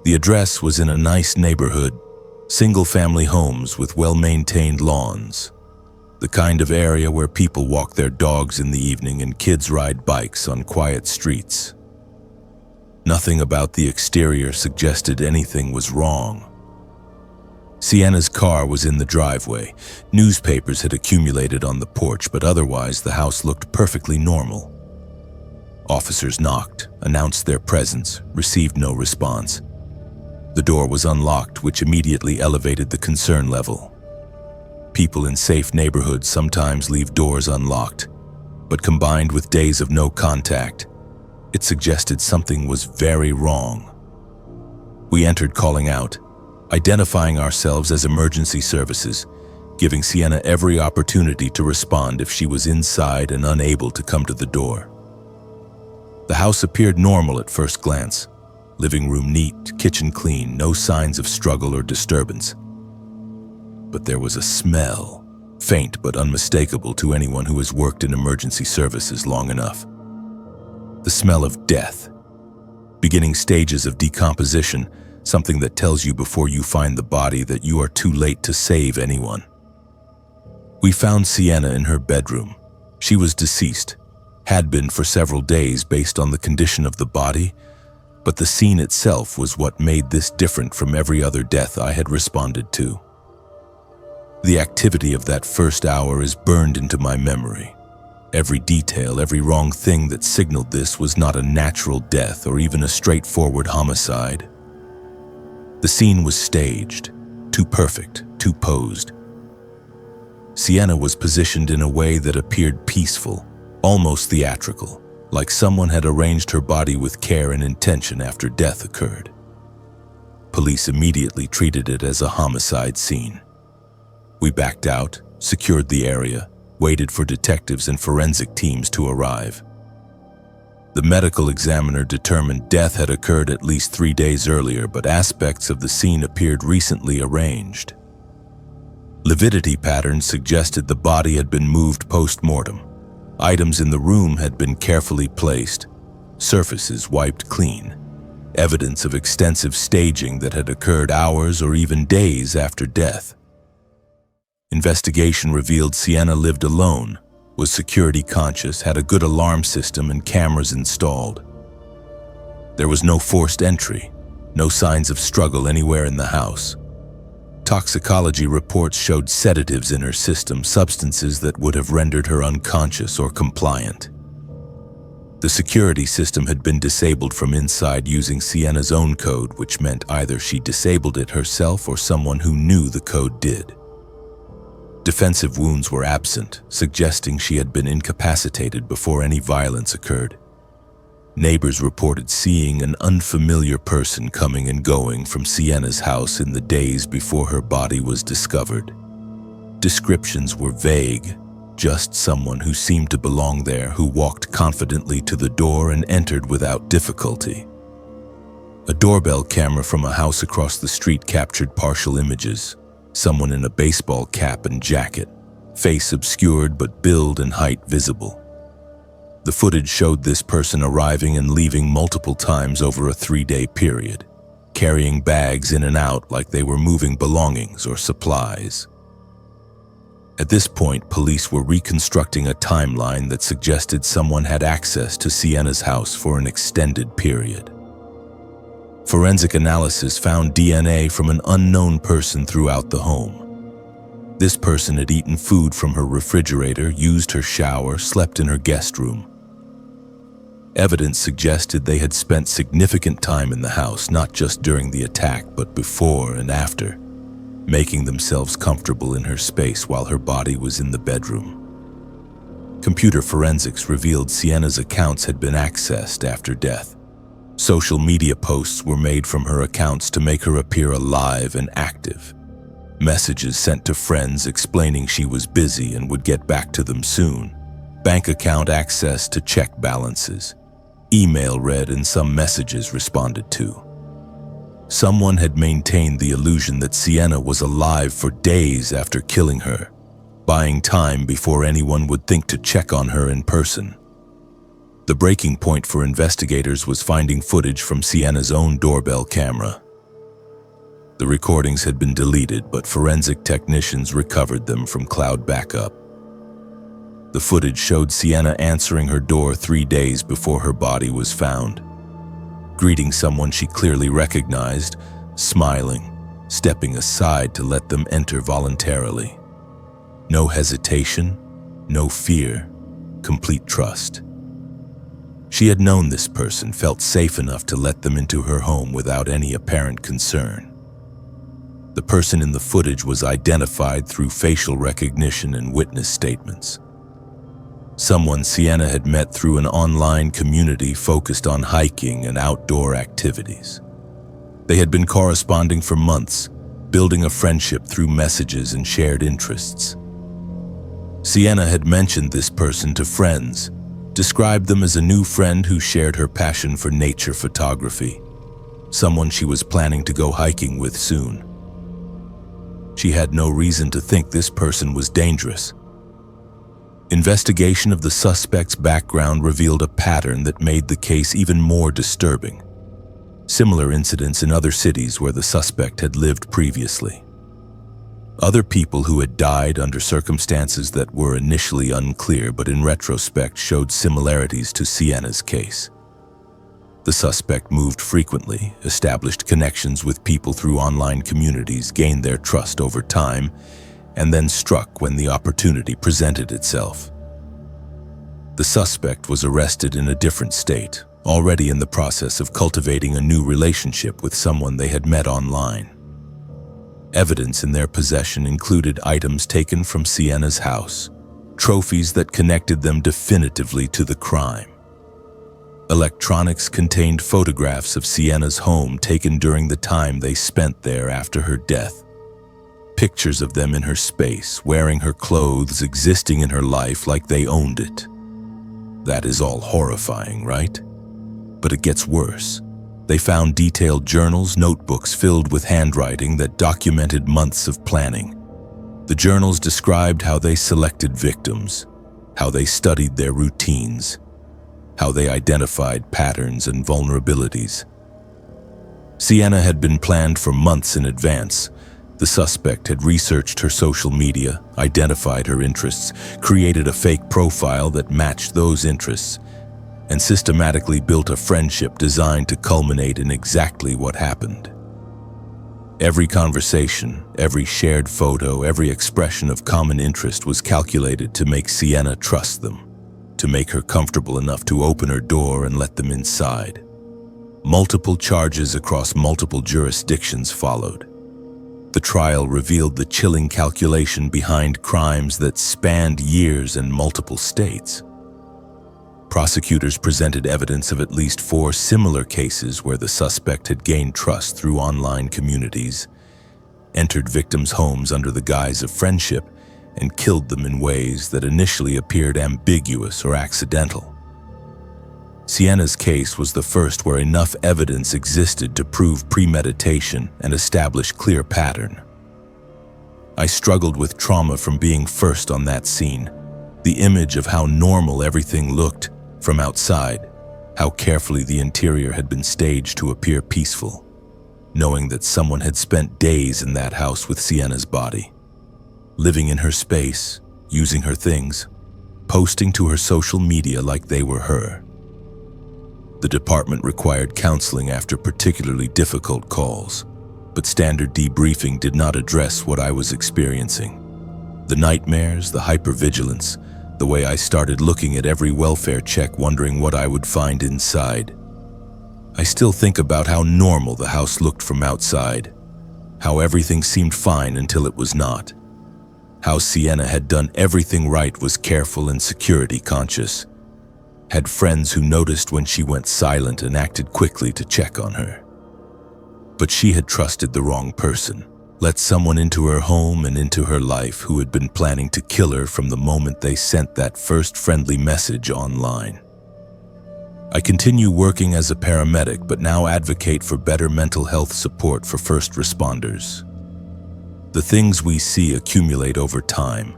The address was in a nice neighborhood, single-family homes with well-maintained lawns, the kind of area where people walk their dogs in the evening and kids ride bikes on quiet streets. Nothing about the exterior suggested anything was wrong. Sienna's car was in the driveway. Newspapers had accumulated on the porch, but otherwise the house looked perfectly normal. Officers knocked, announced their presence, received no response. The door was unlocked, which immediately elevated the concern level. People in safe neighborhoods sometimes leave doors unlocked, but combined with days of no contact, it suggested something was very wrong. We entered calling out, identifying ourselves as emergency services, giving Sienna every opportunity to respond if she was inside and unable to come to the door. The house appeared normal at first glance. Living room neat, kitchen clean, no signs of struggle or disturbance. But there was a smell, faint but unmistakable to anyone who has worked in emergency services long enough. The smell of death. Beginning stages of decomposition, something that tells you before you find the body that you are too late to save anyone. We found Sienna in her bedroom. She was deceased, had been for several days based on the condition of the body, but the scene itself was what made this different from every other death I had responded to. The activity of that first hour is burned into my memory. Every detail, every wrong thing that signaled this was not a natural death or even a straightforward homicide. The scene was staged, too perfect, too posed. Sienna was positioned in a way that appeared peaceful, almost theatrical, like someone had arranged her body with care and intention after death occurred. Police immediately treated it as a homicide scene. We backed out, secured the area, waited for detectives and forensic teams to arrive. The medical examiner determined death had occurred at least 3 days earlier, but aspects of the scene appeared recently arranged. Lividity patterns suggested the body had been moved post-mortem. Items in the room had been carefully placed, surfaces wiped clean, evidence of extensive staging that had occurred hours or even days after death. Investigation revealed Sienna lived alone, was security conscious, had a good alarm system and cameras installed. There was no forced entry, no signs of struggle anywhere in the house. Toxicology reports showed sedatives in her system, substances that would have rendered her unconscious or compliant. The security system had been disabled from inside using Sienna's own code, which meant either she disabled it herself or someone who knew the code did. Defensive wounds were absent, suggesting she had been incapacitated before any violence occurred. Neighbors reported seeing an unfamiliar person coming and going from Sienna's house in the days before her body was discovered. Descriptions were vague, just someone who seemed to belong there, who walked confidently to the door and entered without difficulty. A doorbell camera from a house across the street captured partial images. Someone in a baseball cap and jacket, face obscured but build and height visible. The footage showed this person arriving and leaving multiple times over a 3-day period, carrying bags in and out like they were moving belongings or supplies. At this point, police were reconstructing a timeline that suggested someone had access to Sienna's house for an extended period. Forensic analysis found DNA from an unknown person throughout the home. This person had eaten food from her refrigerator, used her shower, slept in her guest room. Evidence suggested they had spent significant time in the house, not just during the attack, but before and after, making themselves comfortable in her space while her body was in the bedroom. Computer forensics revealed Sienna's accounts had been accessed after death. Social media posts were made from her accounts to make her appear alive and active. Messages sent to friends explaining she was busy and would get back to them soon. Bank account access to check balances. Email read and some messages responded to. Someone had maintained the illusion that Sienna was alive for days after killing her, buying time before anyone would think to check on her in person. The breaking point for investigators was finding footage from Sienna's own doorbell camera. The recordings had been deleted, but forensic technicians recovered them from cloud backup. The footage showed Sienna answering her door 3 days before her body was found, greeting someone she clearly recognized, smiling, stepping aside to let them enter voluntarily. No hesitation, no fear, complete trust. She had known this person, felt safe enough to let them into her home without any apparent concern. The person in the footage was identified through facial recognition and witness statements. Someone Sienna had met through an online community focused on hiking and outdoor activities. They had been corresponding for months, building a friendship through messages and shared interests. Sienna had mentioned this person to friends, described them as a new friend who shared her passion for nature photography, someone she was planning to go hiking with soon. She had no reason to think this person was dangerous. Investigation of the suspect's background revealed a pattern that made the case even more disturbing. Similar incidents in other cities where the suspect had lived previously. Other people who had died under circumstances that were initially unclear but in retrospect showed similarities to Sienna's case. The suspect moved frequently, established connections with people through online communities, gained their trust over time, and then struck when the opportunity presented itself. The suspect was arrested in a different state, already in the process of cultivating a new relationship with someone they had met online. Evidence in their possession included items taken from Sienna's house, trophies that connected them definitively to the crime. Electronics contained photographs of Sienna's home taken during the time they spent there after her death. pictures of them in her space, wearing her clothes, existing in her life like they owned it. That is all horrifying, right? But it gets worse. They found detailed journals, notebooks filled with handwriting that documented months of planning. The journals described how they selected victims, how they studied their routines, how they identified patterns and vulnerabilities. Sienna had been planned for months in advance. The suspect had researched her social media, identified her interests, created a fake profile that matched those interests, and systematically built a friendship designed to culminate in exactly what happened. Every conversation, every shared photo, every expression of common interest was calculated to make Sienna trust them, to make her comfortable enough to open her door and let them inside. Multiple charges across multiple jurisdictions followed. The trial revealed the chilling calculation behind crimes that spanned years and multiple states. Prosecutors presented evidence of at least 4 similar cases where the suspect had gained trust through online communities, entered victims' homes under the guise of friendship, and killed them in ways that initially appeared ambiguous or accidental. Sienna's case was the first where enough evidence existed to prove premeditation and establish clear pattern. I struggled with trauma from being first on that scene. The image of how normal everything looked from outside, how carefully the interior had been staged to appear peaceful, knowing that someone had spent days in that house with Sienna's body, living in her space, using her things, posting to her social media like they were her. The department required counseling after particularly difficult calls, but standard debriefing did not address what I was experiencing. The nightmares, the hypervigilance, the way I started looking at every welfare check wondering what I would find inside. I still think about how normal the house looked from outside, how everything seemed fine until it was not, how Sienna had done everything right, was careful and security conscious, had friends who noticed when she went silent and acted quickly to check on her. But she had trusted the wrong person, let someone into her home and into her life who had been planning to kill her from the moment they sent that first friendly message online. I continue working as a paramedic, but now advocate for better mental health support for first responders. The things we see accumulate over time,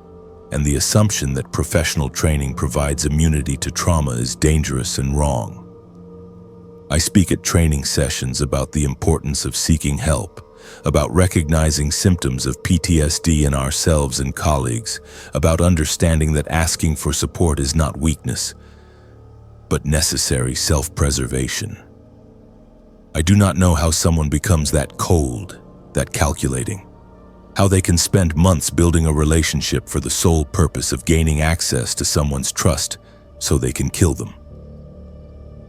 and the assumption that professional training provides immunity to trauma is dangerous and wrong. I speak at training sessions about the importance of seeking help, about recognizing symptoms of PTSD in ourselves and colleagues, about understanding that asking for support is not weakness, but necessary self-preservation. I do not know how someone becomes that cold, that calculating, how they can spend months building a relationship for the sole purpose of gaining access to someone's trust so they can kill them.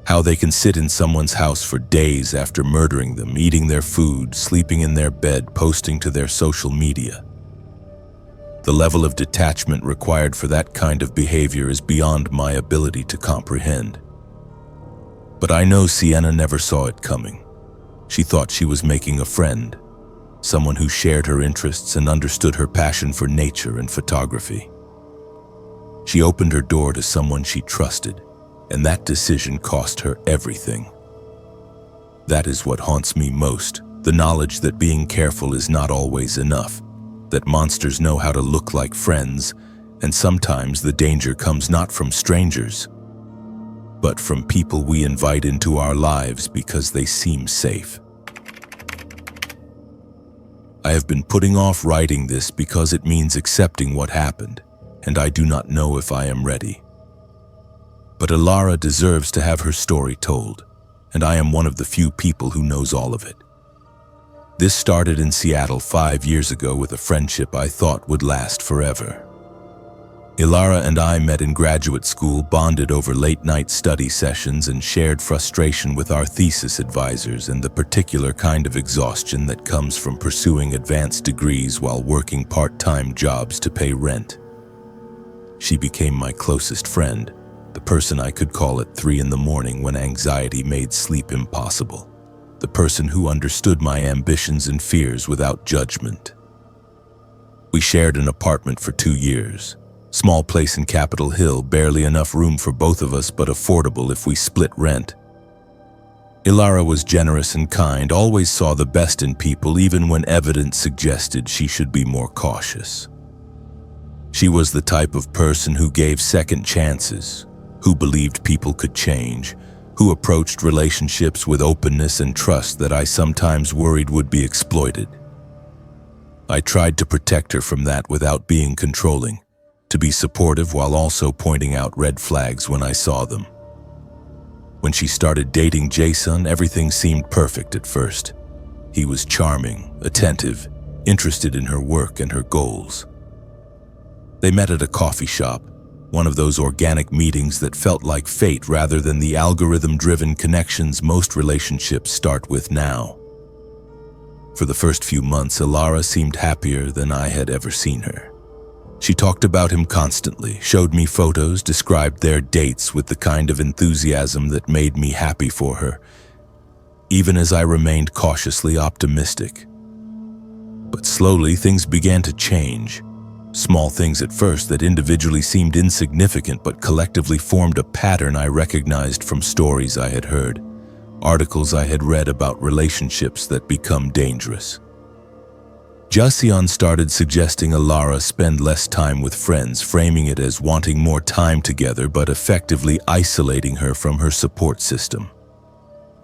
How they can sit in someone's house for days after murdering them, eating their food, sleeping in their bed, posting to their social media. The level of detachment required for that kind of behavior is beyond my ability to comprehend. But I know Sienna never saw it coming. She thought she was making a friend, someone who shared her interests and understood her passion for nature and photography. She opened her door to someone she trusted, and that decision cost her everything. That is what haunts me most, the knowledge that being careful is not always enough, that monsters know how to look like friends, and sometimes the danger comes not from strangers, but from people we invite into our lives because they seem safe. I have been putting off writing this because it means accepting what happened, and I do not know if I am ready. But Ilara deserves to have her story told, and I am one of the few people who knows all of it. This started in Seattle 5 years ago with a friendship I thought would last forever. Ilara and I met in graduate school, bonded over late-night study sessions, and shared frustration with our thesis advisors and the particular kind of exhaustion that comes from pursuing advanced degrees while working part-time jobs to pay rent. She became my closest friend, the person I could call at 3 in the morning when anxiety made sleep impossible, the person who understood my ambitions and fears without judgment. We shared an apartment for 2 years. Small place in Capitol Hill, barely enough room for both of us, but affordable if we split rent. Ilara was generous and kind, always saw the best in people, even when evidence suggested she should be more cautious. She was the type of person who gave second chances, who believed people could change, who approached relationships with openness and trust that I sometimes worried would be exploited. I tried to protect her from that without being controlling, to be supportive while also pointing out red flags when I saw them. When she started dating Jason, everything seemed perfect at first. He was charming, attentive, interested in her work and her goals. They met at a coffee shop, one of those organic meetings that felt like fate rather than the algorithm-driven connections most relationships start with now. For the first few months, Ilara seemed happier than I had ever seen her. She talked about him constantly, showed me photos, described their dates with the kind of enthusiasm that made me happy for her, even as I remained cautiously optimistic. But slowly, things began to change. Small things at first that individually seemed insignificant but collectively formed a pattern I recognized from stories I had heard, articles I had read about relationships that become dangerous. Jason started suggesting Ilara spend less time with friends, framing it as wanting more time together but effectively isolating her from her support system.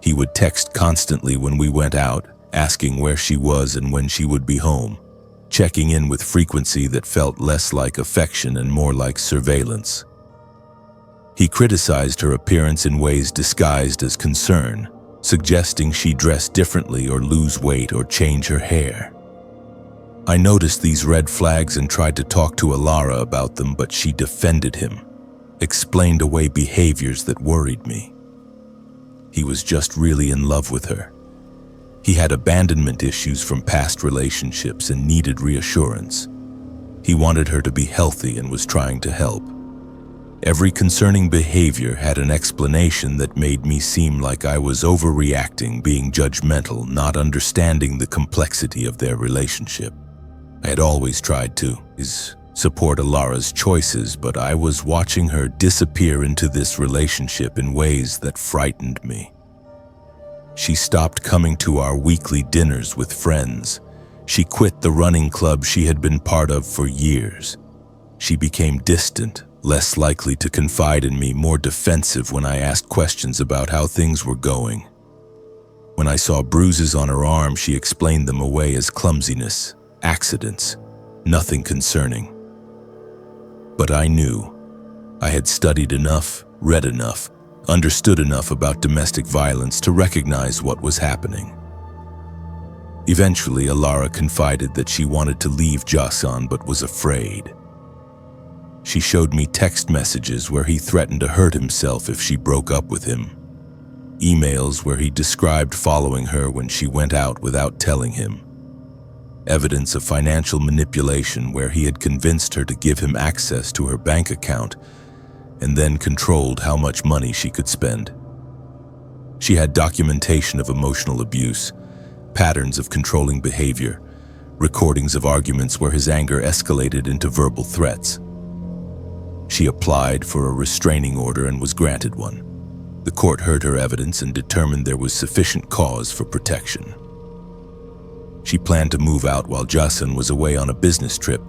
He would text constantly when we went out, asking where she was and when she would be home, checking in with frequency that felt less like affection and more like surveillance. He criticized her appearance in ways disguised as concern, suggesting she dress differently or lose weight or change her hair. I noticed these red flags and tried to talk to Ilara about them, but she defended him, explained away behaviors that worried me. He was just really in love with her. He had abandonment issues from past relationships and needed reassurance. He wanted her to be healthy and was trying to help. Every concerning behavior had an explanation that made me seem like I was overreacting, being judgmental, not understanding the complexity of their relationship. I had always tried to support Ilara's choices, but I was watching her disappear into this relationship in ways that frightened me. She stopped coming to our weekly dinners with friends. She quit the running club she had been part of for years. She became distant, less likely to confide in me, more defensive when I asked questions about how things were going. When I saw bruises on her arm, she explained them away as clumsiness, accidents, nothing concerning. But I knew. I had studied enough, read enough, understood enough about domestic violence to recognize what was happening. Eventually, Ilara confided that she wanted to leave Jason but was afraid. She showed me text messages where he threatened to hurt himself if she broke up with him, emails where he described following her when she went out without telling him, evidence of financial manipulation where he had convinced her to give him access to her bank account and then controlled how much money she could spend. She had documentation of emotional abuse, patterns of controlling behavior, recordings of arguments where his anger escalated into verbal threats. She applied for a restraining order and was granted one. The court heard her evidence and determined there was sufficient cause for protection. She planned to move out while Jason was away on a business trip,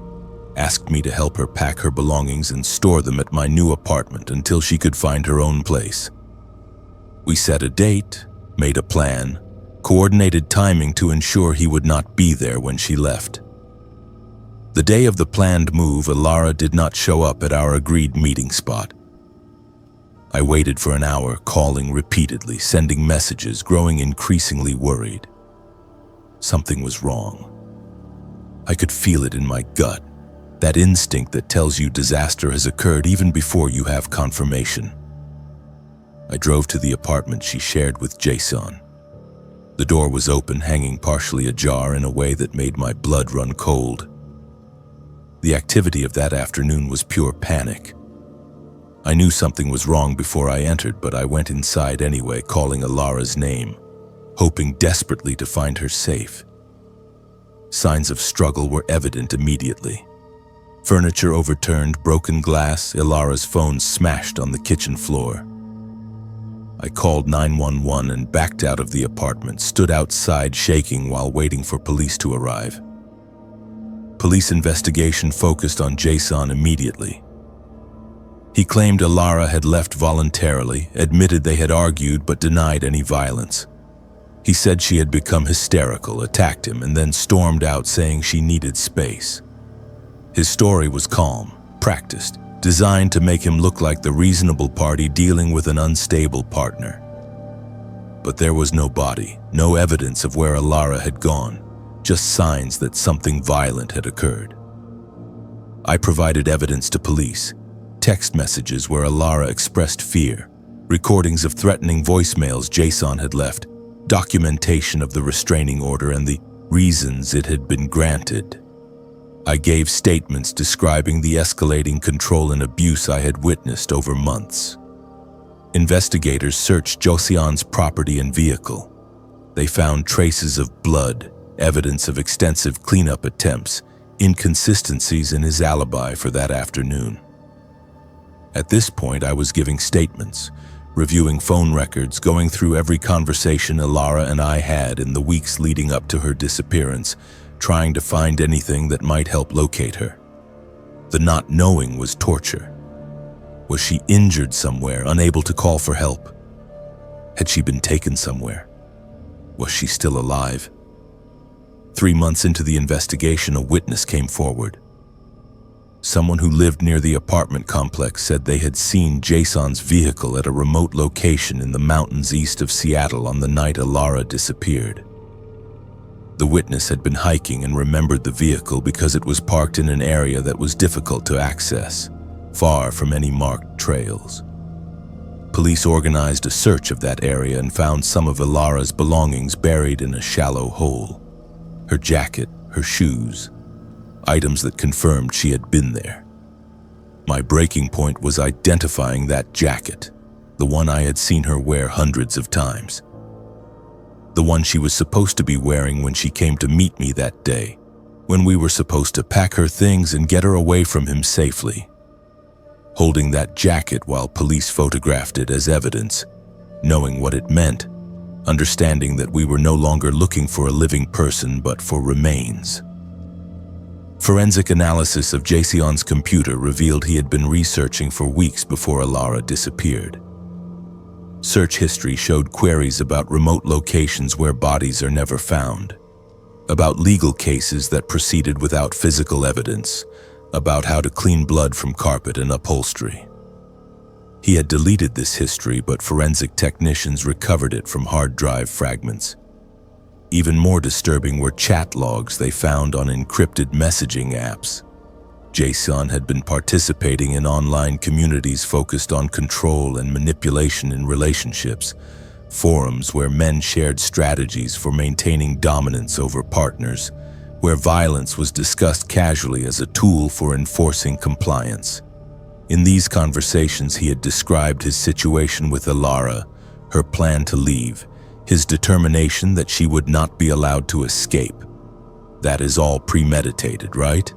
asked me to help her pack her belongings and store them at my new apartment until she could find her own place. We set a date, made a plan, coordinated timing to ensure he would not be there when she left. The day of the planned move, Ilara did not show up at our agreed meeting spot. I waited for an hour, calling repeatedly, sending messages, growing increasingly worried. Something was wrong. I could feel it in my gut, that instinct that tells you disaster has occurred even before you have confirmation. I drove to the apartment she shared with Jason. The door was open, hanging partially ajar in a way that made my blood run cold. The activity of that afternoon was pure panic. I knew something was wrong before I entered, but I went inside anyway, calling Ilara's name, hoping desperately to find her safe. Signs of struggle were evident immediately. Furniture overturned, broken glass, Ilara's phone smashed on the kitchen floor. I called 911 and backed out of the apartment, stood outside shaking while waiting for police to arrive. Police investigation focused on Jason immediately. He claimed Ilara had left voluntarily, admitted they had argued but denied any violence. He said she had become hysterical, attacked him, and then stormed out saying she needed space. His story was calm, practiced, designed to make him look like the reasonable party dealing with an unstable partner. But there was no body, no evidence of where Ilara had gone, just signs that something violent had occurred. I provided evidence to police, text messages where Ilara expressed fear, recordings of threatening voicemails Jason had left, documentation of the restraining order and the reasons it had been granted. I gave statements describing the escalating control and abuse I had witnessed over months. Investigators searched Joseon's property and vehicle. They found traces of blood, evidence of extensive cleanup attempts, inconsistencies in his alibi for that afternoon. At this point, I was giving statements, reviewing phone records, going through every conversation Ilara and I had in the weeks leading up to her disappearance, trying to find anything that might help locate her. The not knowing was torture. Was she injured somewhere, unable to call for help? Had she been taken somewhere? Was she still alive? 3 months into the investigation, a witness came forward. Someone who lived near the apartment complex said they had seen Jason's vehicle at a remote location in the mountains east of Seattle on the night Ilara disappeared. The witness had been hiking and remembered the vehicle because it was parked in an area that was difficult to access, far from any marked trails. Police organized a search of that area and found some of Ilara's belongings buried in a shallow hole. Her jacket, her shoes, items that confirmed she had been there. My breaking point was identifying that jacket, the one I had seen her wear hundreds of times. The one she was supposed to be wearing when she came to meet me that day, when we were supposed to pack her things and get her away from him safely. Holding that jacket while police photographed it as evidence, knowing what it meant, understanding that we were no longer looking for a living person but for remains. Forensic analysis of Jason's computer revealed he had been researching for weeks before Ilara disappeared. Search history showed queries about remote locations where bodies are never found, about legal cases that proceeded without physical evidence, about how to clean blood from carpet and upholstery. He had deleted this history, but forensic technicians recovered it from hard drive fragments. Even more disturbing were chat logs they found on encrypted messaging apps. Jason had been participating in online communities focused on control and manipulation in relationships, forums where men shared strategies for maintaining dominance over partners, where violence was discussed casually as a tool for enforcing compliance. In these conversations, he had described his situation with Ilara, her plan to leave, his determination that she would not be allowed to escape. That is all premeditated, right?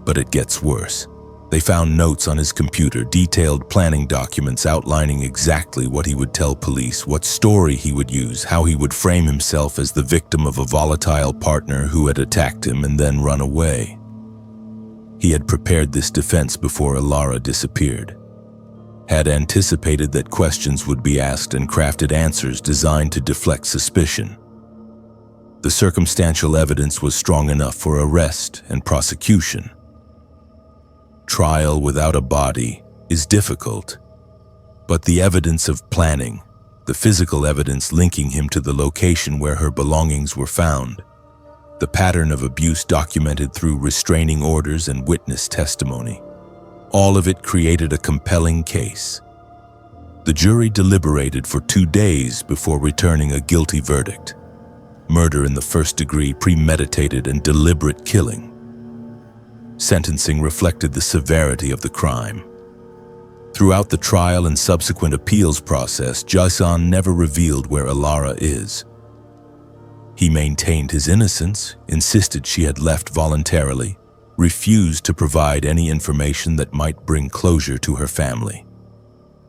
But it gets worse. They found notes on his computer, detailed planning documents outlining exactly what he would tell police, what story he would use, how he would frame himself as the victim of a volatile partner who had attacked him and then run away. He had prepared this defense before Ilara disappeared, had anticipated that questions would be asked and crafted answers designed to deflect suspicion. The circumstantial evidence was strong enough for arrest and prosecution. Trial without a body is difficult, but the evidence of planning, the physical evidence linking him to the location where her belongings were found, the pattern of abuse documented through restraining orders and witness testimony, all of it created a compelling case. The jury deliberated for 2 days before returning a guilty verdict. Murder in the first degree, premeditated and deliberate killing. Sentencing reflected the severity of the crime. Throughout the trial and subsequent appeals process, Jason never revealed where Ilara is. He maintained his innocence, insisted she had left voluntarily, refused to provide any information that might bring closure to her family.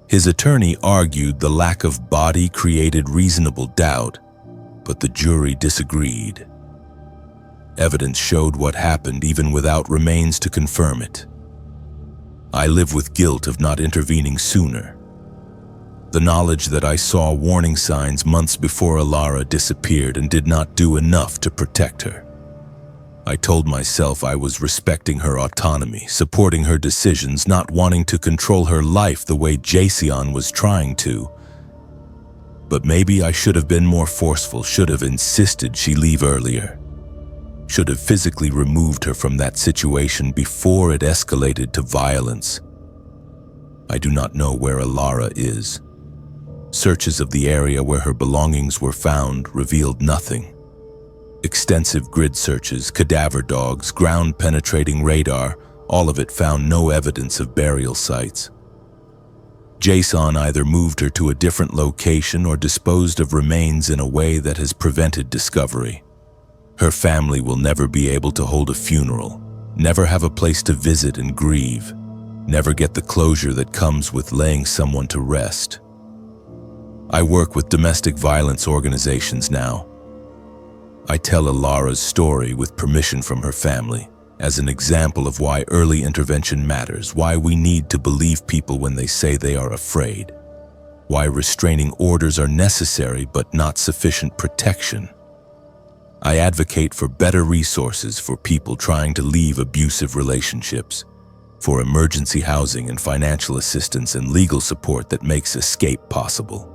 His attorney argued the lack of body created reasonable doubt, but the jury disagreed. Evidence showed what happened even without remains to confirm it. I live with guilt of not intervening sooner. The knowledge that I saw warning signs months before Alara disappeared and did not do enough to protect her. I told myself I was respecting her autonomy, supporting her decisions, not wanting to control her life the way Jason was trying to. But maybe I should have been more forceful, should have insisted she leave earlier. Should have physically removed her from that situation before it escalated to violence. I do not know where Alara is. Searches of the area where her belongings were found revealed nothing. Extensive grid searches, cadaver dogs, ground-penetrating radar, all of it found no evidence of burial sites. Jason either moved her to a different location or disposed of remains in a way that has prevented discovery. Her family will never be able to hold a funeral, never have a place to visit and grieve, never get the closure that comes with laying someone to rest. I work with domestic violence organizations now. I tell Alara's story with permission from her family as an example of why early intervention matters, why we need to believe people when they say they are afraid, why restraining orders are necessary but not sufficient protection. I advocate for better resources for people trying to leave abusive relationships, for emergency housing and financial assistance and legal support that makes escape possible.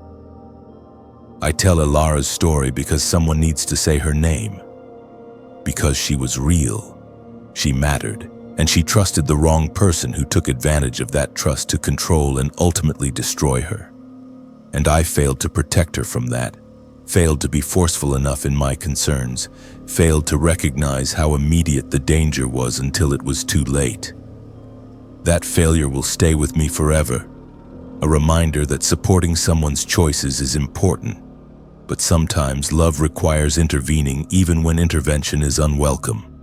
I tell Alara's story because someone needs to say her name. Because she was real, she mattered, and she trusted the wrong person who took advantage of that trust to control and ultimately destroy her. And I failed to protect her from that, failed to be forceful enough in my concerns, failed to recognize how immediate the danger was until it was too late. That failure will stay with me forever, a reminder that supporting someone's choices is important. But sometimes love requires intervening even when intervention is unwelcome.